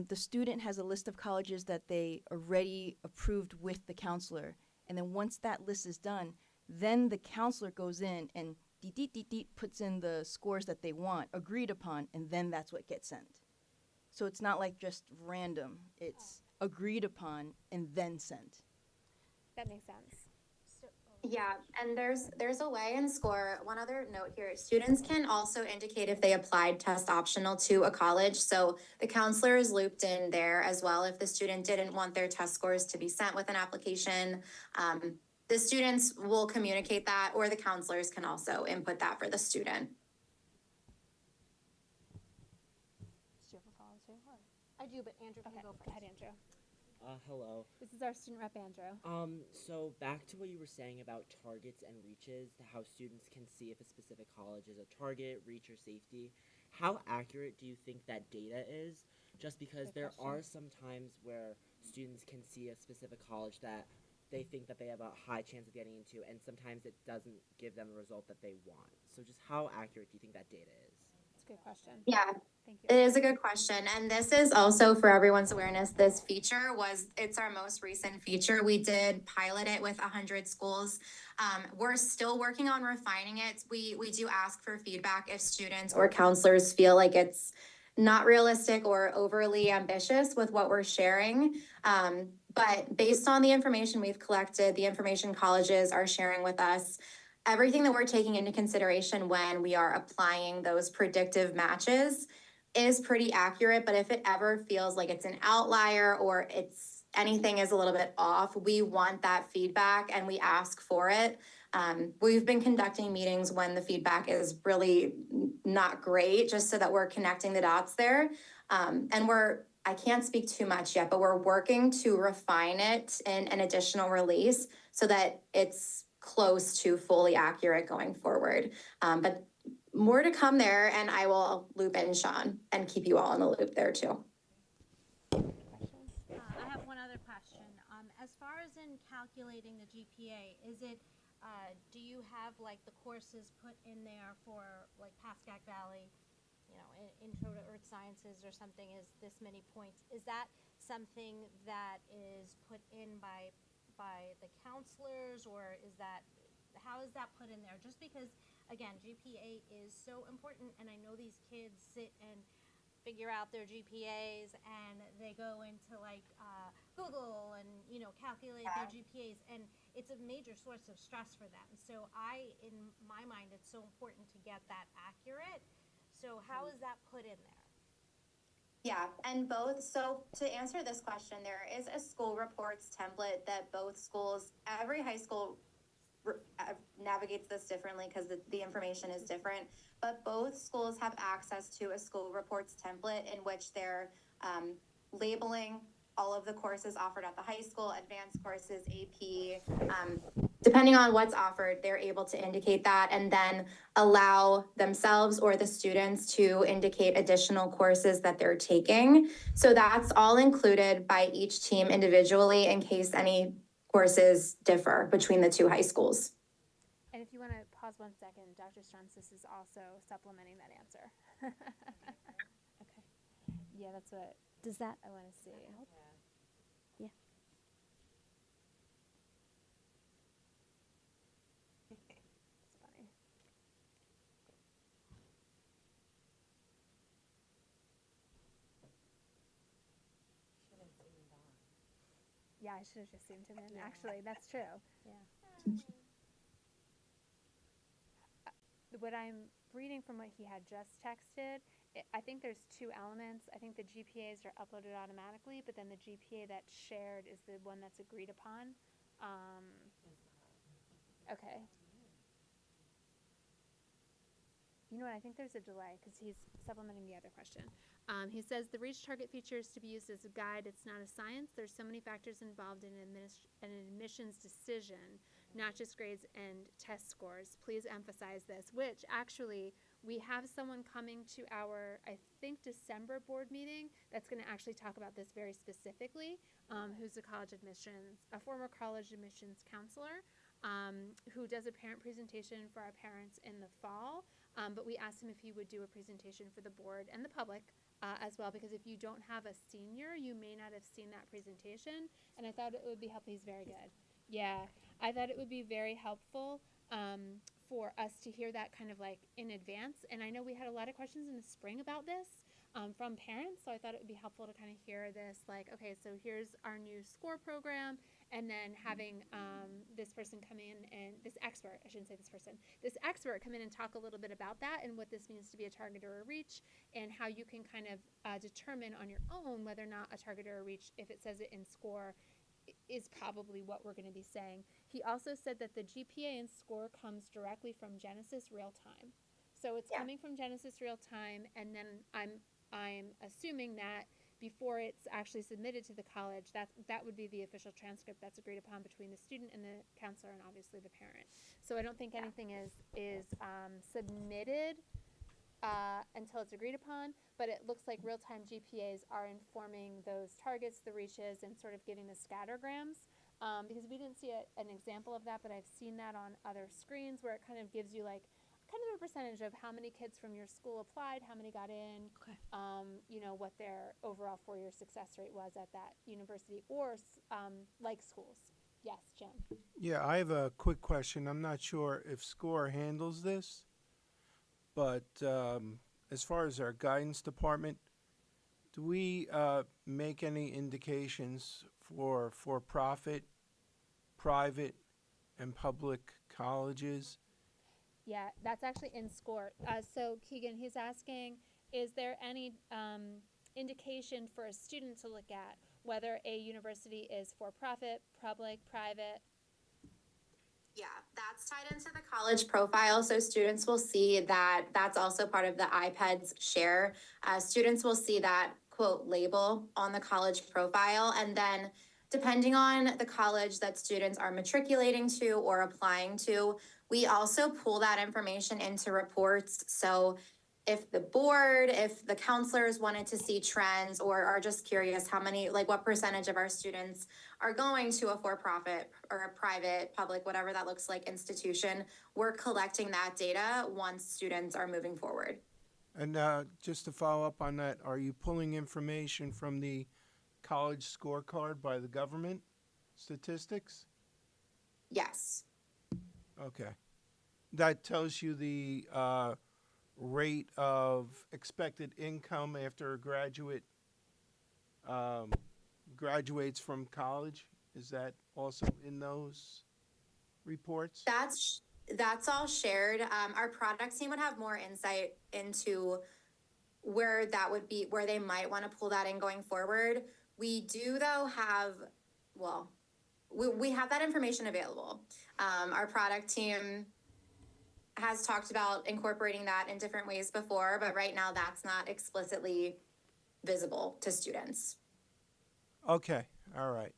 The student has a list of colleges that they already approved with the counselor. And then once that list is done, then the counselor goes in and puts in the scores that they want, agreed upon, and then that's what gets sent. So it's not like just random. It's agreed upon and then sent. That makes sense. Yeah, and there's a way in SCORE. One other note here, students can also indicate if they applied test optional to a college. So the counselor is looped in there as well. If the student didn't want their test scores to be sent with an application, the students will communicate that, or the counselors can also input that for the student. Do you have a follow too? I do, but Andrew can Okay, go go first. ahead, Andrew. Hello. This is our student rep, Andrew. So back to what you were saying about targets and reaches, how students can see if a specific college is a target, reach, or safety. How accurate do you think that data is? Just because Good there question. are some times where students can see a specific college that they think that they have a high chance of getting into, and sometimes it doesn't give them the result that they want. So just how accurate do you think that data is? That's a good question. Yeah, Thank it you. is a good question. And this is also for everyone's awareness. This feature it's our most recent feature. We did pilot it with 100 schools. We're still working on refining it. We do ask for feedback if students or counselors feel like it's not realistic or overly ambitious with what we're sharing. But based on the information we've collected, the information colleges are sharing with us, everything that we're taking into consideration when we are applying those predictive matches is pretty accurate. But if it ever feels like it's an outlier or anything is a little bit off, we want that feedback and we ask for it. We've been conducting meetings when the feedback is really not great, just so that we're connecting the dots there. And I can't speak too much yet, but we're working to refine it in an additional release so that it's close to fully accurate going forward. But more to come there, and I will loop in Sean and keep you all in the loop there too. I have one other question. As far as in calculating the GPA, do you have like the courses put in there for like Pascack Valley, intro to earth sciences or something is this many points? Is that something that is put in by the counselors, or how is that put in there? Just because, again, GPA is so important, and I know these kids sit and figure out their GPAs, and they go into like Google and calculate their GPAs, and it's a major source of stress for them. So in my mind, it's so important to get that accurate. So how is that put in there? Yeah, and so to answer this question, there is a school reports template that both schools, every high school navigates this differently because the information is different, but both schools have access to a school reports template in which they're labeling all of the courses offered at the high school, advanced courses, AP, depending on what's offered, they're able to indicate that and then allow themselves or the students to indicate additional courses that they're taking. So that's all included by each team individually in case any courses differ between the two high schools. And if you want to pause 1 second, Dr. Strunsis is also supplementing that answer. Okay. Yeah, that's what Does that I want to see. Yeah. It's funny. Yeah, I should have just zoomed him in. Actually, that's true. What I'm reading from what he had just texted, I think there's two elements. I think the GPAs are uploaded automatically, but then the GPA that's shared is the one that's agreed upon. Okay. You know what? I think there's a delay because he's supplementing the other question. He says the REACH target feature is to be used as a guide. It's not a science. There's so many factors involved in an admissions decision, not just grades and test scores. Please emphasize this, which actually we have someone coming to our, I think, December board meeting that's going to actually talk about this very specifically, who's a former college admissions counselor, who does a parent presentation for our parents in the fall. But we asked him if he would do a presentation for the board and the public as well, because if you don't have a senior, you may not have seen that presentation. And I thought it would be helpful. He's very good. Yeah, I thought it would be very helpful for us to hear that kind of like in advance. And I know we had a lot of questions in the spring about this from parents, so I thought it would be helpful to kind of hear this, like, okay, so here's our new score program, and then having this person come in and this expert come in and talk a little bit about that and what this means to be a target or a reach, and how you can kind of determine on your own whether or not a target or a reach, if it says it in score, is probably what we're going to be saying. He also said that the GPA and score comes directly from Genesis Real Time. So it's coming from Genesis Real Time, and then I'm assuming that before it's actually submitted to the college, that would be the official transcript that's agreed upon between the student and the counselor and obviously the parent. So I don't think anything is submitted until it's agreed upon, but it looks like real-time GPAs are informing those targets, the reaches, and sort of giving the scattergrams. Because we didn't see an example of that, but I've seen that on other screens where it kind of gives you like kind of a percentage of how many kids from your school applied, how many got in, what their overall four-year success rate was at that university or like schools. Yes, Jim. Yeah, I have a quick question. I'm not sure if SCORE handles this, but as far as our guidance department, do we make any indications for for-profit, private, and public colleges? Yeah, that's actually in SCORE. So Keegan, he's asking, is there any indication for a student to look at whether a university is for-profit, public, private? Yeah, that's tied into the college profile. So students will see that that's also part of the iPads share. Students will see that quote label on the college profile. And then depending on the college that students are matriculating to or applying to, we also pull that information into reports. So if the board, if the counselors wanted to see trends or are just curious how many, like what percentage of our students are going to a for-profit or a private, public, whatever that looks like institution, we're collecting that data once students are moving forward. And just to follow up on that, are you pulling information from the college scorecard by the government statistics? Yes. Okay. That tells you the rate of expected income after a graduate graduates from college. Is that also in those reports? That's all shared. Our product team would have more insight into where that would be, where they might want to pull that in going forward. We do though have, we have that information available. Our product team has talked about incorporating that in different ways before, but right now that's not explicitly visible to students. Okay, all right.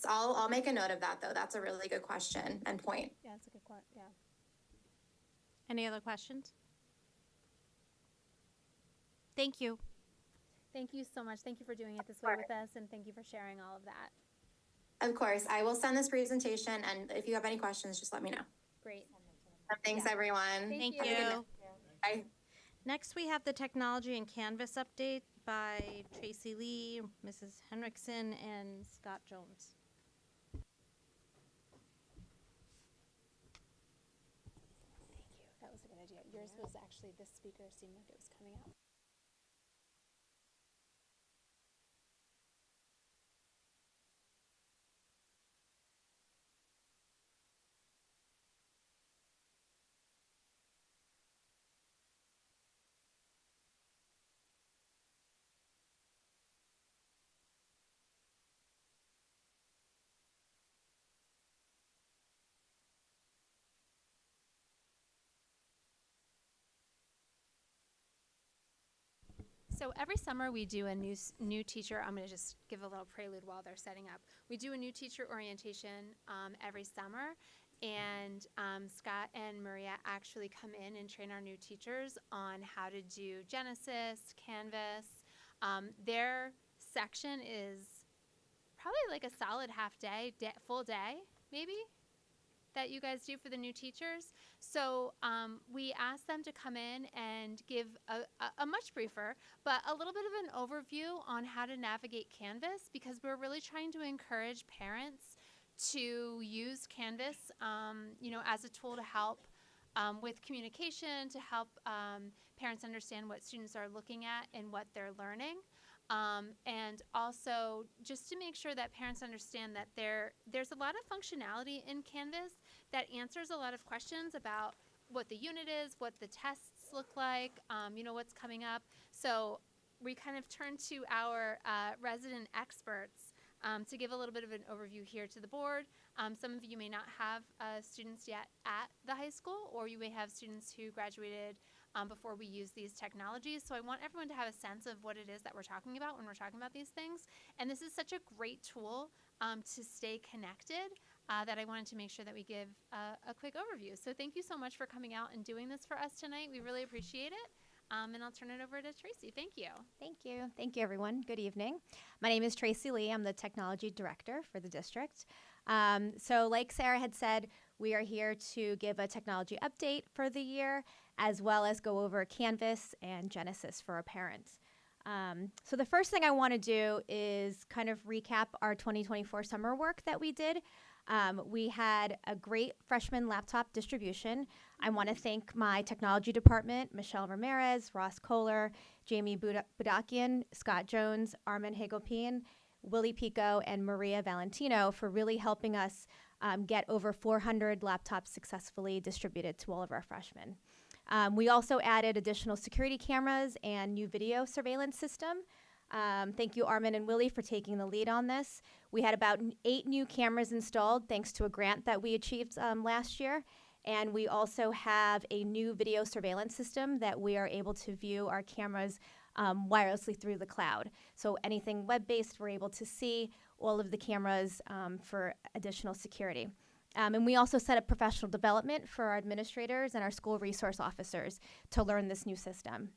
I'll make a note of that though. That's a really good question and point. Yeah, that's a good point. Yeah. Any other questions? Thank you. Thank you so much. Thank you for doing it this way with us, and thank you for sharing all of that. Of course, I will send this presentation, and if you have any questions, just let me know. Great. Thanks, everyone. Thank Thank you. you. Bye. Next, we have the technology and Canvas update by Tracy Lee, Mrs. Henriksen, and Scott Jones. Thank you. That was a good idea. Yours was actually, this speaker seemed like it was coming out. So every summer we do a new teacher. I'm going to just give a little prelude while they're setting up. We do a new teacher orientation every summer, and Scott and Maria actually come in and train our new teachers on how to do Genesis, Canvas. Their section is probably like a solid half day, full day, maybe, that you guys do for the new teachers. So we asked them to come in and give a much briefer, but a little bit of an overview on how to navigate Canvas, because we're really trying to encourage parents to use Canvas, as a tool to help with communication, to help parents understand what students are looking at and what they're learning. And also just to make sure that parents understand that there's a lot of functionality in Canvas that answers a lot of questions about what the unit is, what the tests look like, what's coming up. So we kind of turn to our resident experts to give a little bit of an overview here to the board. Some of you may not have students yet at the high school, or you may have students who graduated before we use these technologies. So I want everyone to have a sense of what it is that we're talking about when we're talking about these things. And this is such a great tool to stay connected that I wanted to make sure that we give a quick overview. So thank you so much for coming out and doing this for us tonight. We really appreciate it. And I'll turn it over to Tracy. Thank you. Thank you. Thank you, everyone. Good evening. My name is Tracy Lee. I'm the technology director for the district. So like Sarah had said, we are here to give a technology update for the year, as well as go over Canvas and Genesis for our parents. So the first thing I want to do is kind of recap our 2024 summer work that we did. We had a great freshman laptop distribution. I want to thank my technology department, Michelle Ramirez, Ross Kohler, Jamie Budakian, Scott Jones, Armin Hagopian, Willie Pico, and Maria Valentino for really helping us get over 400 laptops successfully distributed to all of our freshmen. We also added additional security cameras and new video surveillance system. Thank you, Armin and Willie, for taking the lead on this. We had about 8 new cameras installed thanks to a grant that we achieved last year. And we also have a new video surveillance system that we are able to view our cameras wirelessly through the cloud. So anything web-based, we're able to see all of the cameras for additional security. And we also set up professional development for our administrators and our school resource officers to learn this new system.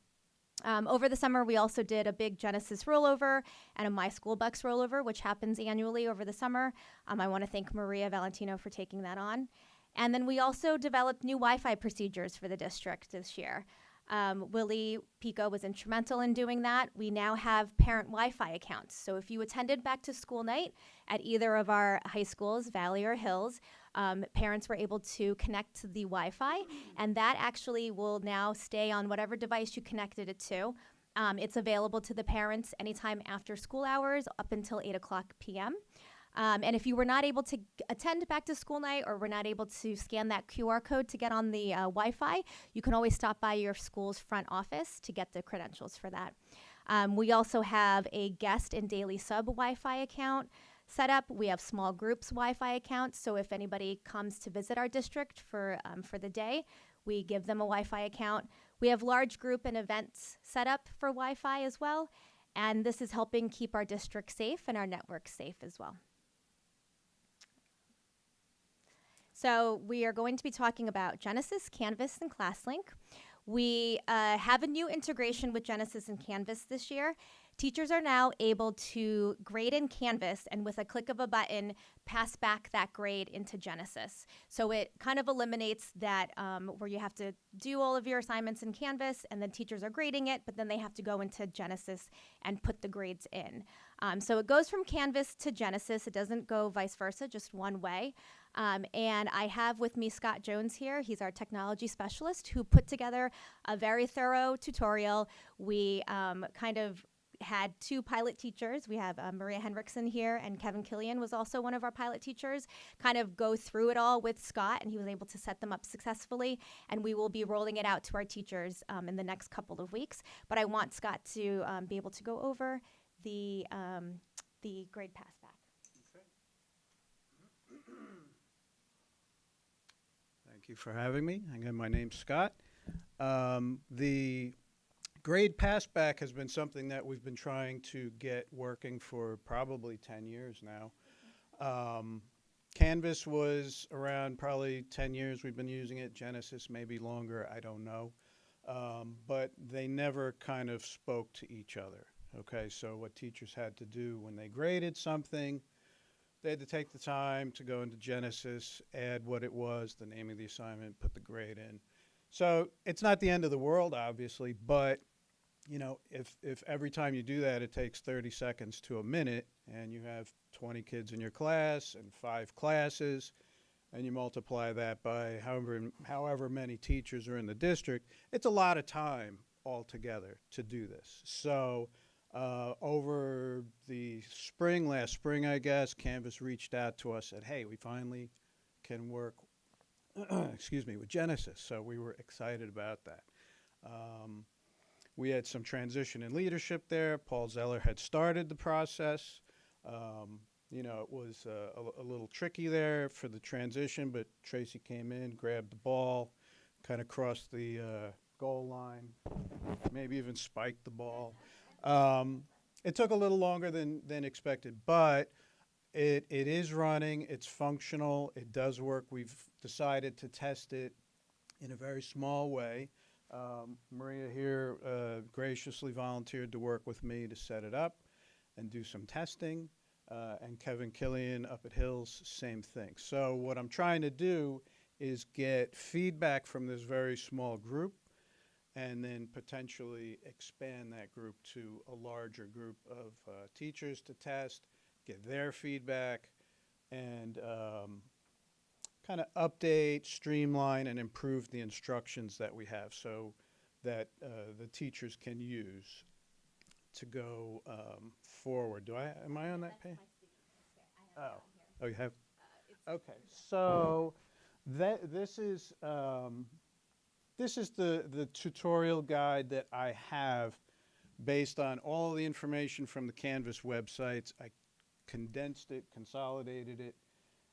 Over the summer, we also did a big Genesis rollover and a My School Bucks rollover, which happens annually over the summer. I want to thank Maria Valentino for taking that on. And then we also developed new Wi-Fi procedures for the district this year. Willie Pico was instrumental in doing that. We now have parent Wi-Fi accounts. So if you attended back to school night at either of our high schools, Valley or Hills, parents were able to connect to the Wi-Fi, and that actually will now stay on whatever device you connected it to. It's available to the parents anytime after school hours up until 8 o'clock p.m. And if you were not able to attend back to school night or were not able to scan that QR code to get on the Wi-Fi, you can always stop by your school's front office to get the credentials for that. We also have a guest and daily sub Wi-Fi account set up. We have small groups Wi-Fi accounts, so if anybody comes to visit our district for the day, we give them a Wi-Fi account. We have large group and events set up for Wi-Fi as well, and this is helping keep our district safe and our network safe as well. So we are going to be talking about Genesis, Canvas, and ClassLink. We have a new integration with Genesis and Canvas this year. Teachers are now able to grade in Canvas and with a click of a button, pass back that grade into Genesis. So it kind of eliminates that where you have to do all of your assignments in Canvas and then teachers are grading it, but then they have to go into Genesis and put the grades in. So it goes from Canvas to Genesis. It doesn't go vice versa, just one way. And I have with me Scott Jones here. He's our technology specialist who put together a very thorough tutorial. We kind of had 2 pilot teachers. We have Maria Henriksen here, and Kevin Killian was also one of our pilot teachers, kind of go through it all with Scott, and he was able to set them up successfully, and we will be rolling it out to our teachers in the next couple of weeks. But I want Scott to be able to go over the grade pass back. Thank you for having me. Again, my name's Scott. The Grade Passback has been something that we've been trying to get working for probably 10 years now. Canvas was around probably 10 years we've been using it. Genesis maybe longer, I don't know. But they never kind of spoke to each other. Okay, so what teachers had to do when they graded something, they had to take the time to go into Genesis, add what it was, the name of the assignment, put the grade in. So it's not the end of the world, obviously, but you know, if every time you do that it takes 30 seconds to a minute, and you have 20 kids in your class and 5 classes, and you multiply that by however many teachers are in the district, it's a lot of time altogether to do this. So over the spring, last spring, I guess, Canvas reached out to us, said, hey, we finally can work excuse me, with Genesis. So we were excited about that. We had some transition in leadership there. Paul Zeller had started the process. You know, it was a little tricky there for the transition, but Tracy came in, grabbed the ball, kind of crossed the goal line, maybe even spiked the ball. It took a little longer than expected, but it is running, it's functional, it does work. We've decided to test it in a very small way. Maria here graciously volunteered to work with me to set it up and do some testing. And Kevin Killian up at Hills, same thing. So what I'm trying to do is get feedback from this very small group and then potentially expand that group to a larger group of teachers to test, get their feedback, and kind of update, streamline, and improve the instructions that we have so that the teachers can use to go forward. Am I on that page? Oh, you have? Okay, so this is the tutorial guide that I have based on all the information from the Canvas websites. I condensed it, consolidated it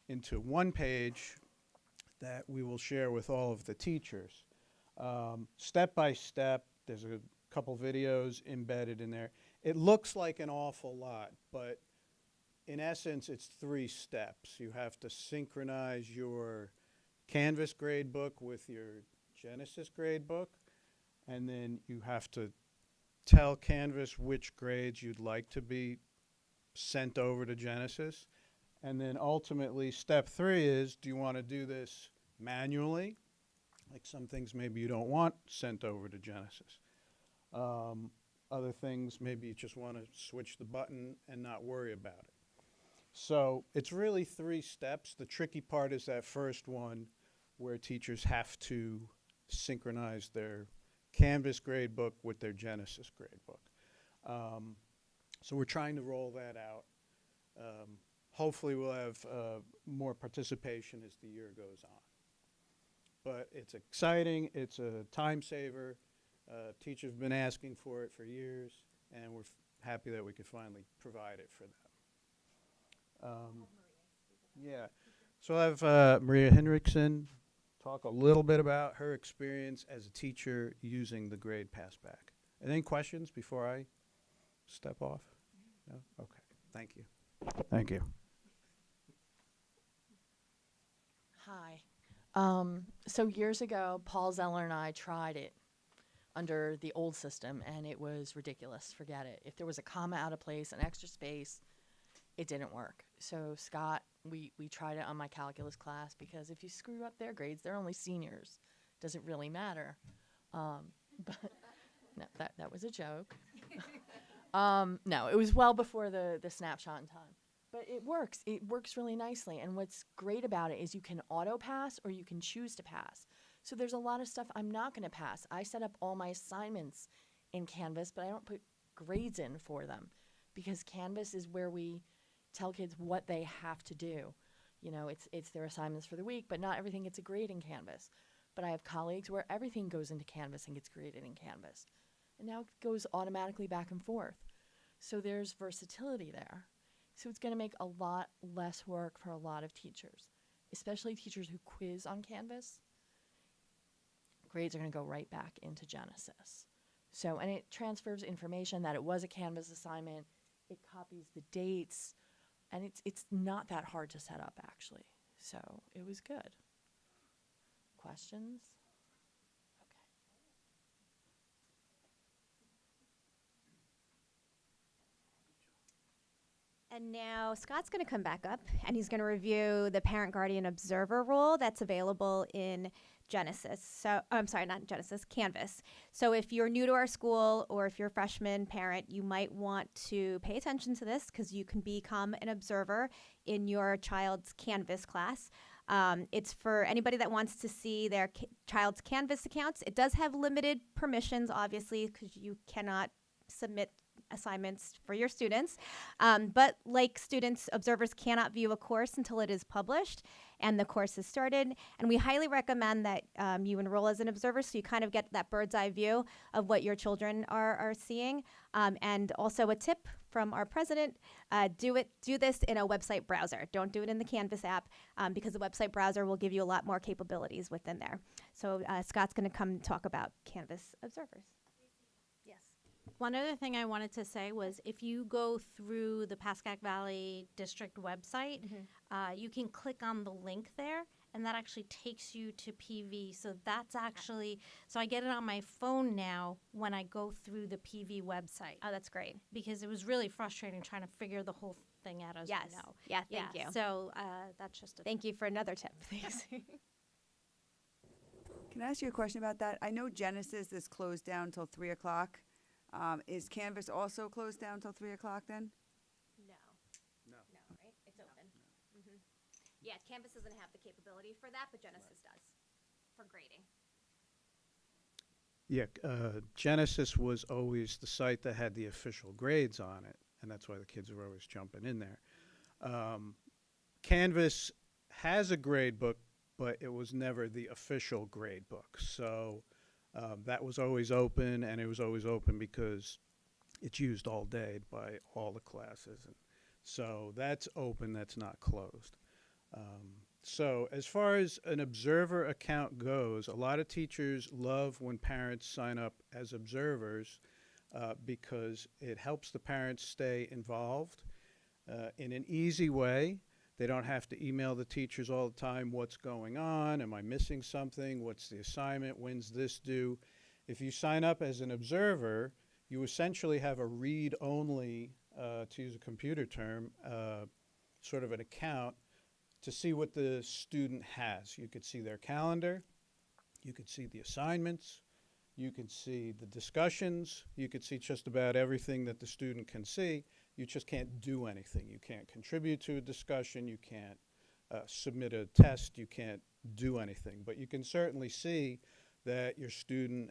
into one page that we will share with all of the teachers. Step by step, there's a couple videos embedded in there. It looks like an awful lot, but in essence, it's 3 steps. You have to synchronize your Canvas gradebook with your Genesis gradebook, and then you have to tell Canvas which grades you'd like to be sent over to Genesis. And then ultimately, step 3 is, do you want to do this manually? Like some things maybe you don't want sent over to Genesis. Other things, maybe you just want to switch the button and not worry about it. So it's really 3 steps. The tricky part is that first one where teachers have to synchronize their Canvas gradebook with their Genesis gradebook. So we're trying to roll that out. Hopefully we'll have more participation as the year goes on. But it's exciting, it's a time saver. Teachers have been asking for it for years, and we're happy that we could finally provide it for them. Yeah, so I'll have Maria Hendrickson talk a little bit about her experience as a teacher using the Grade Passback. Any questions before I step off? No? Okay, thank you. Thank you. Hi. So years ago, Paul Zeller and I tried it under the old system, and it was ridiculous. Forget it. If there was a comma out of place, an extra space, it didn't work. So Scott, we tried it on my calculus class, because if you screw up their grades, they're only seniors. Doesn't really matter. But no, that was a joke. No, it was well before the snapshot in time. But it works. It works really nicely. And what's great about it is you can auto pass or you can choose to pass. So there's a lot of stuff I'm not going to pass. I set up all my assignments in Canvas, but I don't put grades in for them, because Canvas is where we tell kids what they have to do. You know, it's their assignments for the week, but not everything gets a grade in Canvas. But I have colleagues where everything goes into Canvas and gets graded in Canvas. And now it goes automatically back and forth. So there's versatility there. So it's going to make a lot less work for a lot of teachers, especially teachers who quiz on Canvas. Grades are going to go right back into Genesis. So, and it transfers information that it was a Canvas assignment. It copies the dates, and it's not that hard to set up, actually. So it was good. Questions? Okay. And now Scott's going to come back up and he's going to review the parent guardian observer role that's available in Genesis. So, I'm sorry, not Genesis, Canvas. So if you're new to our school or if you're a freshman parent, you might want to pay attention to this because you can become an observer in your child's Canvas class. It's for anybody that wants to see their child's Canvas accounts. It does have limited permissions, obviously, because you cannot submit assignments for your students. But like students, observers cannot view a course until it is published and the course is started. And we highly recommend that you enroll as an observer so you kind of get that bird's eye view of what your children are seeing. And also a tip from our president, do this in a website browser. Don't do it in the Canvas app because the website browser will give you a lot more capabilities within there. So Scott's going to come talk about Canvas observers. One other thing I wanted to say was if you go through the Pascack Valley District website, you can click on the link there, and that actually takes you to PV. So that's actually, so I get it on my phone now when I go through the PV website. Oh, that's great. Because it was really frustrating trying to figure the whole thing out as Yes. you know. Yeah, thank you. So that's just a Thank you for another tip. Thanks. Can I ask you a question about that? I know Genesis is closed down until 3 o'clock. Is Canvas also closed down until 3 o'clock then? No, right? It's open. Yeah, Canvas doesn't have the capability for that, but Genesis does for grading. Yeah, Genesis was always the site that had the official grades on it, and that's why the kids were always jumping in there. Canvas has a grade book, but it was never the official grade book. So that was always open, and it was always open because it's used all day by all the classes. And so that's open, that's not closed. So as far as an observer account goes, a lot of teachers love when parents sign up as observers because it helps the parents stay involved in an easy way. They don't have to email the teachers all the time, what's going on, am I missing something, what's the assignment, when's this due? If you sign up as an observer, you essentially have a read-only, to use a computer term, sort of an account to see what the student has. You could see their calendar, you could see the assignments, you could see the discussions, you could see just about everything that the student can see. You just can't do anything. You can't contribute to a discussion, you can't submit a test, you can't do anything. But you can certainly see that your student,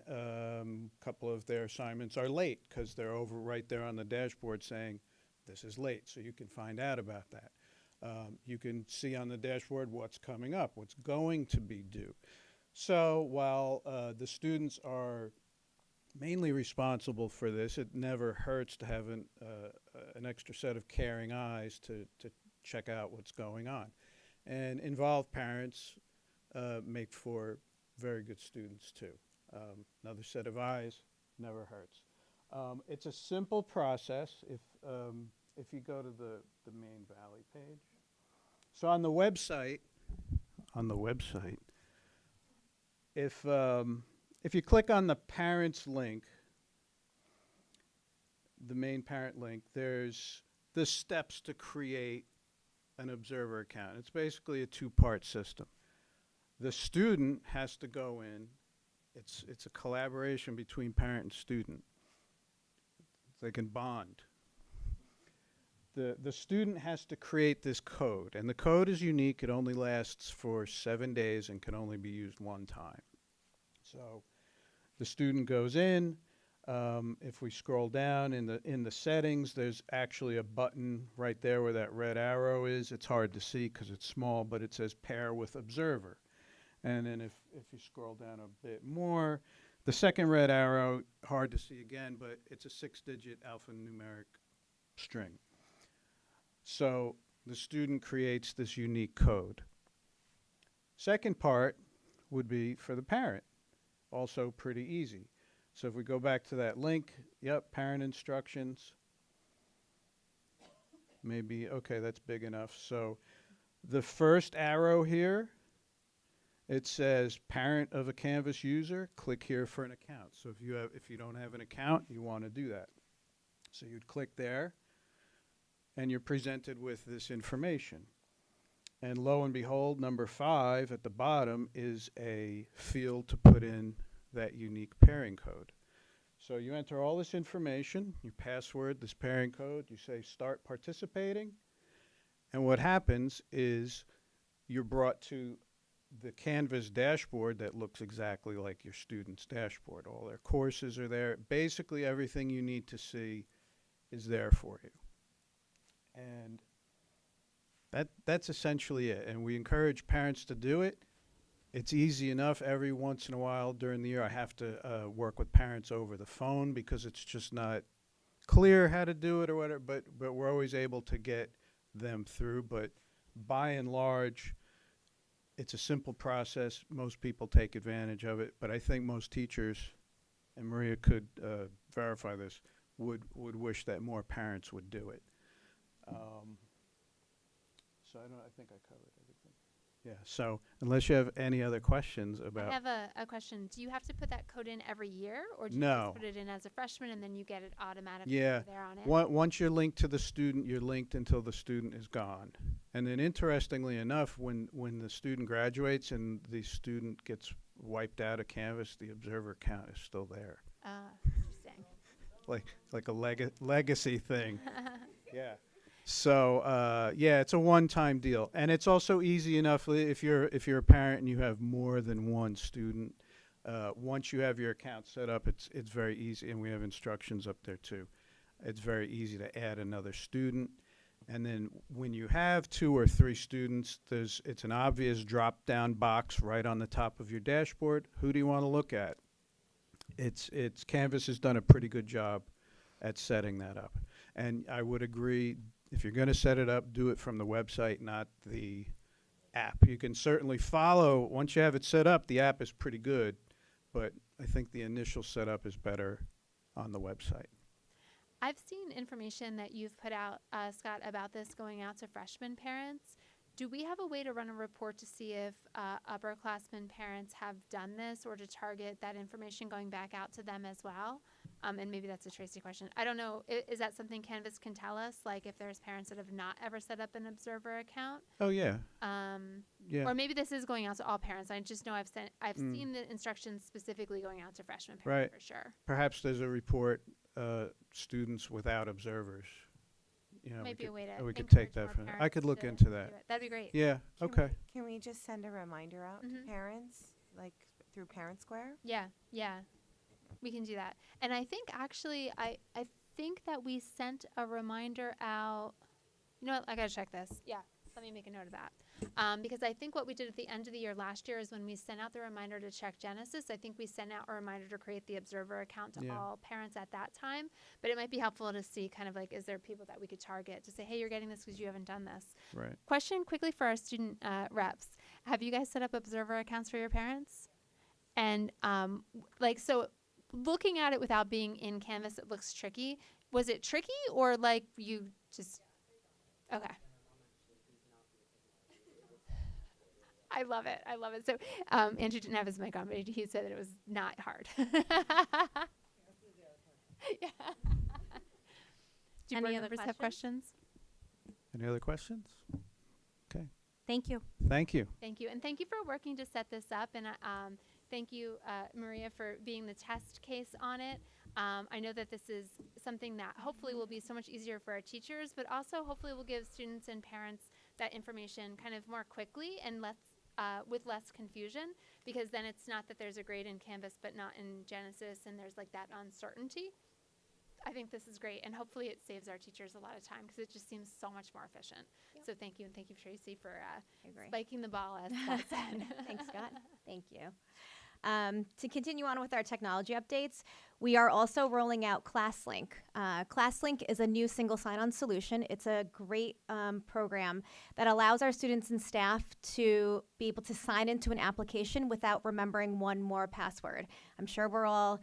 couple of their assignments are late because they're over right there on the dashboard saying, this is late, so you can find out about that. You can see on the dashboard what's coming up, what's going to be due. So while the students are mainly responsible for this, it never hurts to have an extra set of caring eyes to check out what's going on. And involved parents make for very good students too. Another set of eyes never hurts. It's a simple process if you go to the main Valley page. So on the website, if you click on the parents link, the main parent link, there's the steps to create an observer account. It's basically a two-part system. The student has to go in. It's a collaboration between parent and student. They can bond. The student has to create this code, and the code is unique. It only lasts for 7 days and can only be used one time. So the student goes in. If we scroll down in the settings, there's actually a button right there where that red arrow is. It's hard to see because it's small, but it says pair with observer. And then if you scroll down a bit more, the second red arrow, hard to see again, but it's a 6-digit alphanumeric string. So the student creates this unique code. Second part would be for the parent, also pretty easy. So if we go back to that link, yep, parent instructions. Maybe, okay, that's big enough. So the first arrow here, it says parent of a Canvas user, click here for an account. So if you don't have an account, you want to do that. So you'd click there, and you're presented with this information. And lo and behold, number 5 at the bottom is a field to put in that unique pairing code. So you enter all this information, your password, this pairing code, you say start participating, and what happens is you're brought to the Canvas dashboard that looks exactly like your student's dashboard. All their courses are there. Basically everything you need to see is there for you. And that's essentially it. And we encourage parents to do it. It's easy enough. Every once in a while during the year I have to work with parents over the phone because it's just not clear how to do it or whatever, but we're always able to get them through. But by and large, it's a simple process. Most people take advantage of it, but I think most teachers, and Maria could verify this, would wish that more parents would do it. So I think I covered everything. Yeah, so unless you have any other questions about... I have a question. Do you have to put that code in every year, or do you No. just put it in as a freshman and then you get it automatically Yeah, there on it? once you're linked to the student, you're linked until the student is gone. And then interestingly enough, when the student graduates and the student gets wiped out of Canvas, the observer account is still there. Interesting. Like a legacy thing. Yeah. So yeah, it's a one-time deal, and it's also easy enough if you're a parent and you have more than one student. Once you have your account set up, it's very easy, and we have instructions up there too. It's very easy to add another student, and then when you have 2 or 3 students, it's an obvious drop-down box right on the top of your dashboard. Who do you want to look at? It's Canvas has done a pretty good job at setting that up, and I would agree. If you're going to set it up, do it from the website, not the app. You can certainly follow. Once you have it set up, the app is pretty good, but I think the initial setup is better on the website. I've seen information that you've put out, Scott, about this going out to freshman parents. Do we have a way to run a report to see if upperclassmen parents have done this, or to target that information going back out to them as well? And maybe that's a Tracy question. I don't know. Is that something Canvas can tell us? Like if there's parents that have not ever set up an observer account? Oh, yeah. Yeah. Or maybe this is going out to all parents. I just know I've seen the instructions specifically going out to freshman parents for sure. Perhaps there's a report, students without observers. You know, Might be a way to we could take encourage that more from. I parents could look to into do that. it. That'd be great. Yeah. Okay. Can we just send a reminder out Mhm. to parents, like through Parent Square? Yeah, we can do that. And I think actually, I think that we sent a reminder out. You know what? I gotta check this. Yeah, let me make a note of that. Because I think what we did at the end of the year last year is when we sent out the reminder to check Genesis, I think we sent out a reminder to create the observer account to all parents at that time. But it might be helpful to see kind of like, is there people that we could target to say, hey, you're getting this because you haven't done this. Right. Question quickly for our student reps. Have you guys set up observer accounts for your parents? And so looking at it without being in Canvas, it looks tricky. Was it tricky, or like you just, okay. I love it. So Andrew didn't have his mic on, but he said that it was not hard. Yeah. Do Any board other members have questions? Any other questions? Okay. Thank you. Thank you. Thank you. And thank you for working to set this up. And thank you, Maria, for being the test case on it. I know that this is something that hopefully will be so much easier for our teachers, but also hopefully will give students and parents that information kind of more quickly and with less confusion, because then it's not that there's a grade in Canvas but not in Genesis, and there's like that uncertainty. I think this is great, and hopefully it saves our teachers a lot of time, because it just seems so much more efficient. Yep. So thank you, and thank you, Tracy, for spiking the ball, as Scott said. Thanks, Scott. Thank you. To continue on with our technology updates, we are also rolling out ClassLink. ClassLink is a new single sign-on solution. It's a great program that allows our students and staff to be able to sign into an application without remembering one more password. I'm sure we're all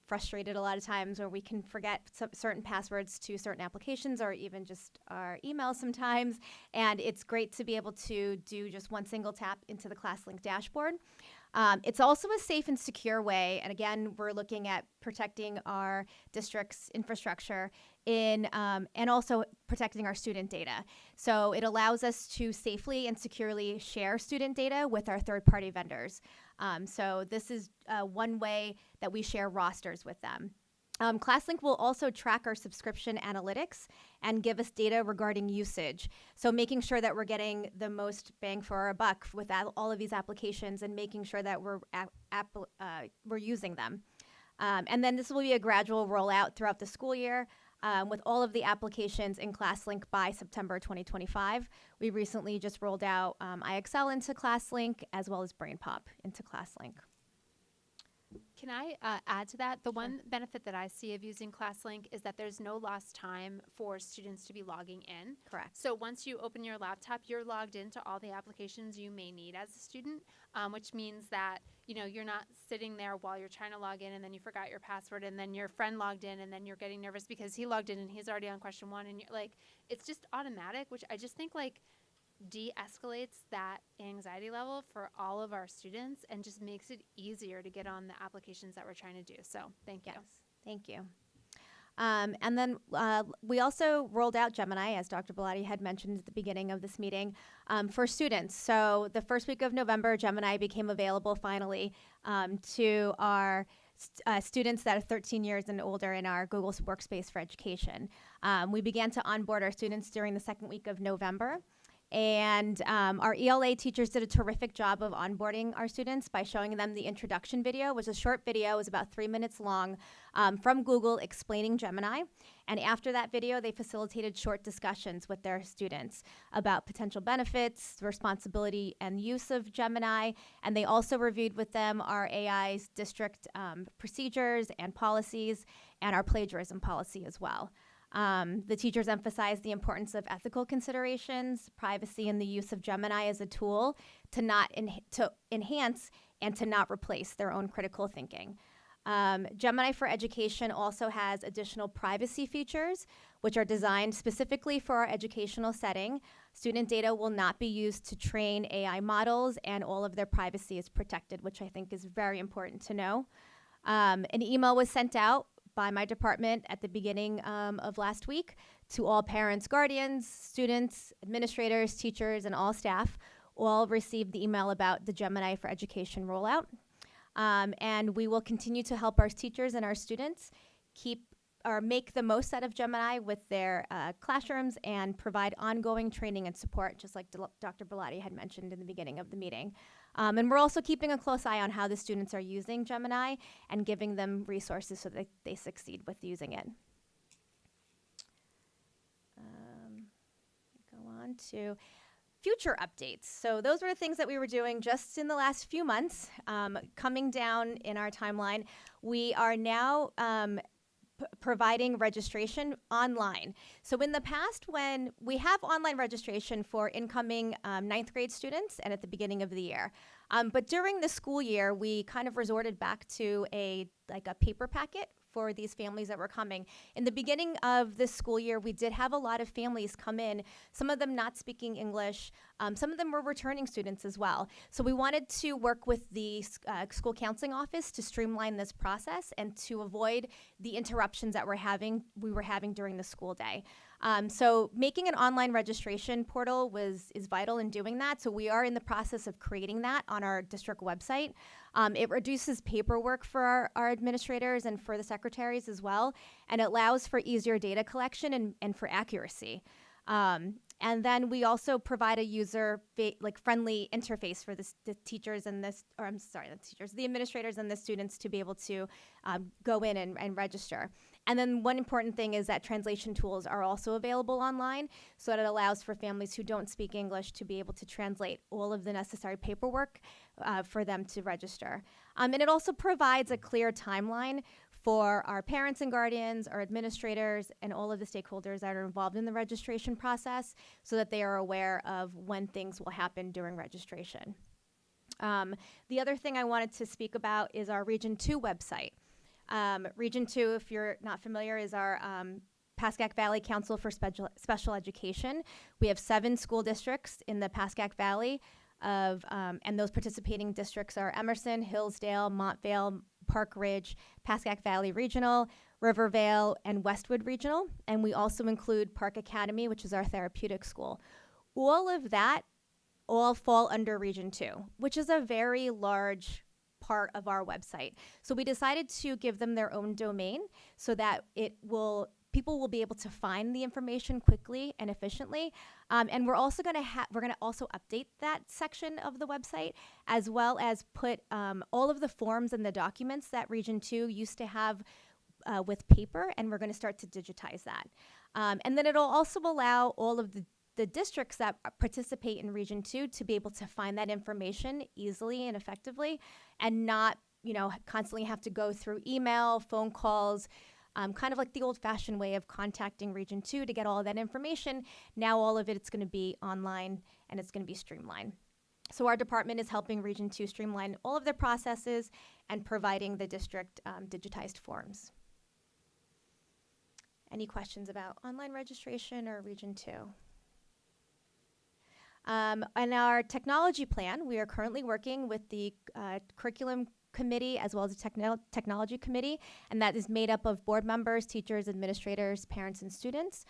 frustrated a lot of times where we can forget certain passwords to certain applications or even just our emails sometimes. And it's great to be able to do just one single tap into the ClassLink dashboard. It's also a safe and secure way. And again, we're looking at protecting our district's infrastructure and also protecting our student data. So it allows us to safely and securely share student data with our third-party vendors. So this is one way that we share rosters with them. ClassLink will also track our subscription analytics and give us data regarding usage. So making sure that we're getting the most bang for our buck with all of these applications and making sure that we're using them. And then this will be a gradual rollout throughout the school year with all of the applications in ClassLink by September 2025. We recently just rolled out IXL into ClassLink as well as BrainPop into ClassLink. Can I add to that? The one benefit that I see of using ClassLink is that there's no lost time for students to be logging in. Correct. So once you open your laptop, you're logged into all the applications you may need as a student, which means that you're not sitting there while you're trying to log in and then you forgot your password and then your friend logged in and then you're getting nervous because he logged in and he's already on question 1 and you're like, it's just automatic, which I just think de-escalates that anxiety level for all of our students and just makes it easier to get on the applications that we're trying to do. So thank you. Yes, thank you. And then we also rolled out Gemini, as Dr. Bellotti had mentioned at the beginning of this meeting, for students. So the first week of November, Gemini became available finally to our students that are 13 years and older in our Google Workspace for Education. We began to onboard our students during the second week of November. And our ELA teachers did a terrific job of onboarding our students by showing them the introduction video. It was a short video, it was about 3 minutes long, from Google explaining Gemini. And after that video, they facilitated short discussions with their students about potential benefits, responsibility, and use of Gemini. And they also reviewed with them our AI's district procedures and policies and our plagiarism policy as well. The teachers emphasized the importance of ethical considerations, privacy, and the use of Gemini as a tool to enhance and to not replace their own critical thinking. Gemini for Education also has additional privacy features, which are designed specifically for our educational setting. Student data will not be used to train AI models, and all of their privacy is protected, which I think is very important to know. An email was sent out by my department at the beginning of last week to all parents, guardians, students, administrators, teachers, and all staff. All received the email about the Gemini for Education rollout. And we will continue to help our teachers and our students make the most out of Gemini with their classrooms and provide ongoing training and support, just like Dr. Bellotti had mentioned in the beginning of the meeting. And we're also keeping a close eye on how the students are using Gemini and giving them resources so that they succeed with using it. Go on to future updates. So those were the things that we were doing just in the last few months. Coming down in our timeline, we are now providing registration online. So in the past, when we have online registration for incoming 9th grade students and at the beginning of the year, but during the school year, we kind of resorted back to a paper packet for these families that were coming. In the beginning of this school year, we did have a lot of families come in, some of them not speaking English, some of them were returning students as well. So we wanted to work with the school counseling office to streamline this process and to avoid the interruptions that we were having during the school day. So making an online registration portal is vital in doing that. So we are in the process of creating that on our district website. It reduces paperwork for our administrators and for the secretaries as well, and it allows for easier data collection and for accuracy. And then we also provide a friendly interface for the teachers and the administrators and the students to be able to go in and register. And then one important thing is that translation tools are also available online, so that it allows for families who don't speak English to be able to translate all of the necessary paperwork for them to register. And it also provides a clear timeline for our parents and guardians, our administrators, and all of the stakeholders that are involved in the registration process so that they are aware of when things will happen during registration. The other thing I wanted to speak about is our Region 2 website. Region 2, if you're not familiar, is our Pascack Valley Council for Special Education. We have 7 school districts in the Pascack Valley, and those participating districts are Emerson, Hillsdale, Montvale, Park Ridge, Pascack Valley Regional, Rivervale, and Westwood Regional. And we also include Park Academy, which is our therapeutic school. All of that all fall under Region 2, which is a very large part of our website. So we decided to give them their own domain so that people will be able to find the information quickly and efficiently. And we're also going to also update that section of the website, as well as put all of the forms and the documents that Region 2 used to have with paper, and we're going to start to digitize that. And then it'll also allow all of the districts that participate in Region 2 to be able to find that information easily and effectively, and not, constantly have to go through email, phone calls, kind of like the old-fashioned way of contacting Region 2 to get all of that information. Now all of it's going to be online, and it's going to be streamlined. So our department is helping Region 2 streamline all of their processes and providing the district digitized forms. Any questions about online registration or Region 2? On our technology plan, we are currently working with the curriculum committee as well as the technology committee, and that is made up of board members, teachers, administrators, parents, and students.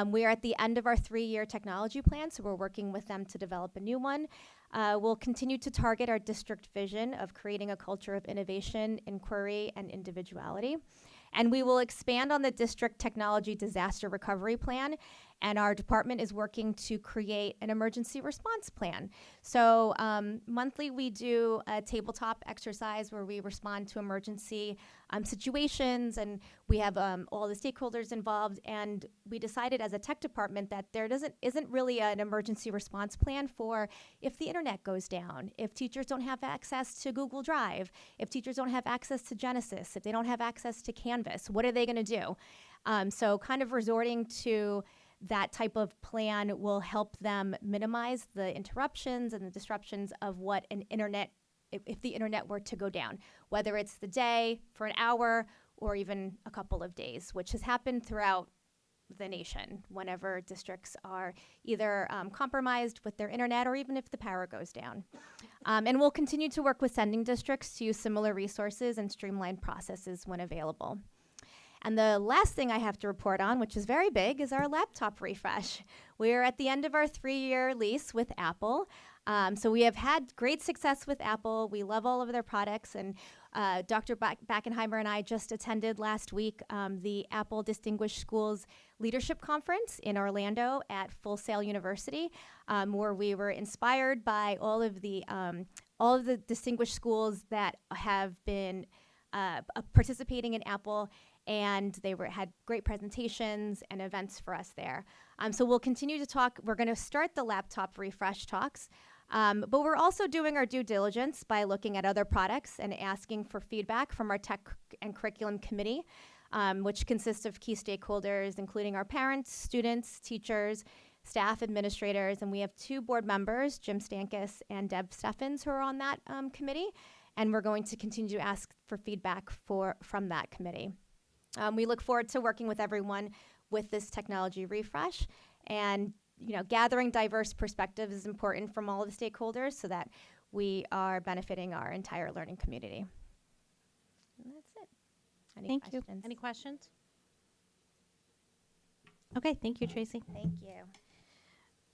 We are at the end of our 3-year technology plan, so we're working with them to develop a new one. We'll continue to target our district vision of creating a culture of innovation, inquiry, and individuality. And we will expand on the district technology disaster recovery plan, and our department is working to create an emergency response plan. So monthly we do a tabletop exercise where we respond to emergency situations, and we have all the stakeholders involved, and we decided as a tech department that there isn't really an emergency response plan for if the internet goes down, if teachers don't have access to Google Drive, if teachers don't have access to Genesis, if they don't have access to Canvas, what are they going to do? So kind of resorting to that type of plan will help them minimize the interruptions and the disruptions of what an internet, if the internet were to go down, whether it's the day, for an hour, or even a couple of days, which has happened throughout the nation whenever districts are either compromised with their internet or even if the power goes down. And we'll continue to work with sending districts to use similar resources and streamline processes when available. And the last thing I have to report on, which is very big, is our laptop refresh. We're at the end of our 3-year lease with Apple. So we have had great success with Apple. We love all of their products. And Dr. Backenheimer and I just attended last week the Apple Distinguished Schools Leadership Conference in Orlando at Full Sail University, where we were inspired by all of the distinguished schools that have been participating in Apple, and they had great presentations and events for us there. So we'll continue to talk. We're going to start the laptop refresh talks, but we're also doing our due diligence by looking at other products and asking for feedback from our tech and curriculum committee, which consists of key stakeholders, including our parents, students, teachers, staff, administrators, and we have 2 board members, Jim Stankus and Deb Steffens, who are on that committee, and we're going to continue to ask for feedback from that committee. We look forward to working with everyone with this technology refresh, and gathering diverse perspectives is important from all of the stakeholders so that we are benefiting our entire learning community. And that's it. Any questions? Any questions? Okay, thank you, Tracy. Thank you.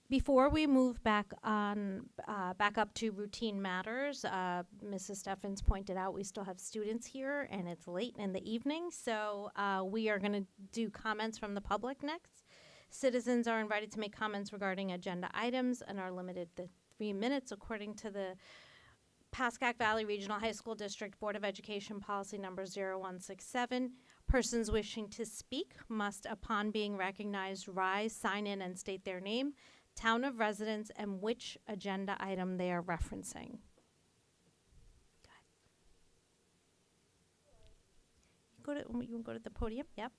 Before we move back up to routine matters, Mrs. Steffens pointed out we still have students here, and it's late in the evening, so we are going to do comments from the public next. Citizens are invited to make comments regarding agenda items and are limited to 3 minutes according to the Pascack Valley Regional High School District Board of Education Policy Number 0167. Persons wishing to speak must, upon being recognized, rise, sign in, and state their name, town of residence, and which agenda item they are referencing. You can go to the podium. Yep.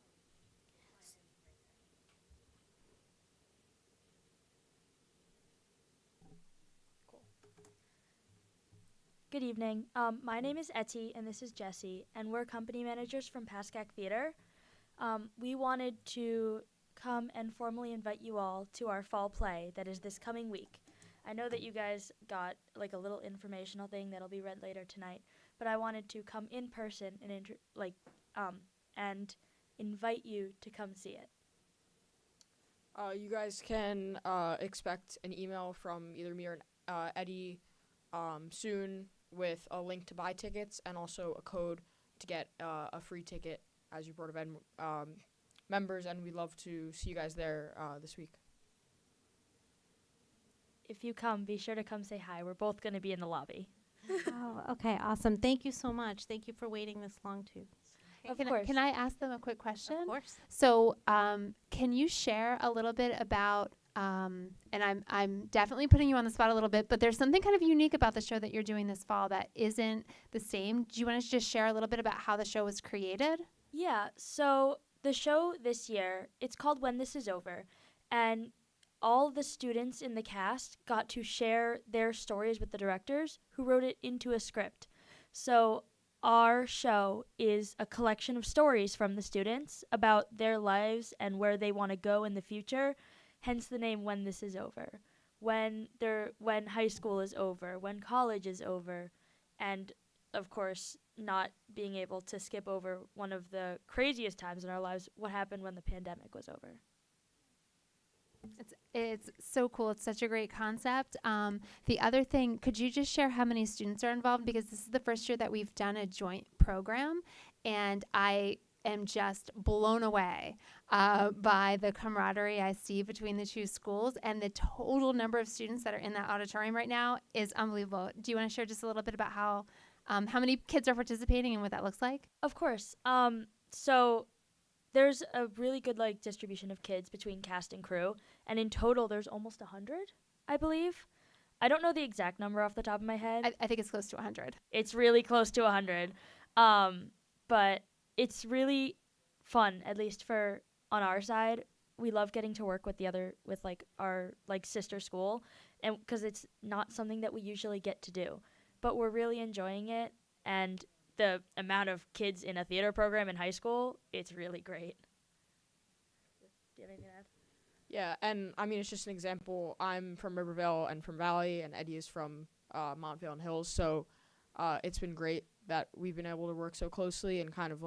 Good evening. My name is Etty, and this is Jessie, and we're company managers from Pascack Theater. We wanted to come and formally invite you all to our fall play that is this coming week. I know that you guys got like a little informational thing that'll be read later tonight, but I wanted to come in person and and invite you to come see it. You guys can expect an email from either me or Eddie soon with a link to buy tickets and also a code to get a free ticket as your Board of Ed members, and we'd love to see you guys there this week. If you come, be sure to come say hi. We're both going to be in the lobby. Oh, okay, awesome. Thank you so much. Thank you for waiting this long, too. Of Can course. can I ask them a quick question? Of course. So, can you share a little bit about, and I'm definitely putting you on the spot a little bit, but there's something kind of unique about the show that you're doing this fall that isn't the same. Do you want to just share a little bit about how the show was created? Yeah, so the show this year, it's called When This Is Over, and all the students in the cast got to share their stories with the directors who wrote it into a script. So our show is a collection of stories from the students about their lives and where they want to go in the future, hence the name When This Is Over. When high school is over, when college is over, and of course, not being able to skip over one of the craziest times in our lives, what happened when the pandemic was over. It's so cool. It's such a great concept. The other thing, could you just share how many students are involved? Because this is the first year that we've done a joint program, and I am just blown away by the camaraderie I see between the two schools, and the total number of students that are in that auditorium right now is unbelievable. Do you want to share just a little bit about how many kids are participating and what that looks like? Of course. So there's a really good distribution of kids between cast and crew, and in total there's almost 100, I believe. I don't know the exact number off the top of my head. I think it's close to 100. It's really close to 100. But it's really fun, at least on our side. We love getting to work with our sister school, and because it's not something that we usually get to do. But we're really enjoying it, and the amount of kids in a theater program in high school, it's really great. Do you have anything to add? Yeah, and I mean, it's just an example. I'm from Rivervale and from Valley, and Eddie is from Montvale and Hills, so it's been great that we've been able to work so closely and kind of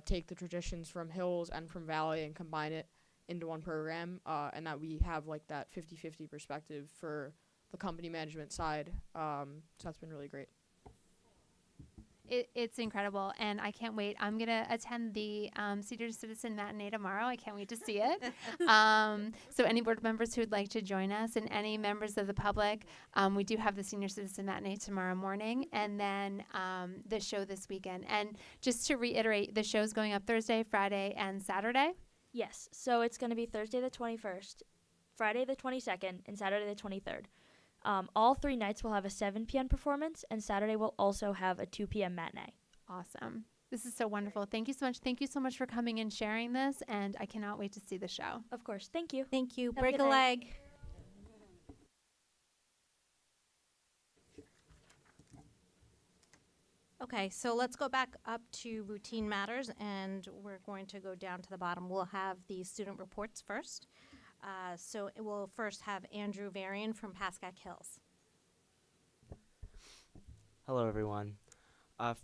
take the traditions from Hills and from Valley and combine it into one program, and that we have that 50-50 perspective for the company management side. So that's been really great. It's incredible, and I can't wait. I'm going to attend the Senior Citizen Matinee tomorrow. I can't wait to see it. So any board members who would like to join us and any members of the public, we do have the Senior Citizen Matinee tomorrow morning, and then the show this weekend. And just to reiterate, the show's going up Thursday, Friday, and Saturday? Yes, so it's going to be Thursday the 21st, Friday the 22nd, and Saturday the 23rd. All 3 nights will have a 7 p.m. performance, and Saturday will also have a 2 p.m. matinee. Awesome. This is so wonderful. Thank you so much. Thank you so much for coming and sharing this, and I cannot wait to see the show. Of course. Thank you. Thank you. Have a Break good a night. leg. Okay, so let's go back up to routine matters, and we're going to go down to the bottom. We'll have the student reports first. So it will first have Andrew Varian from Pascack Hills. Hello, everyone.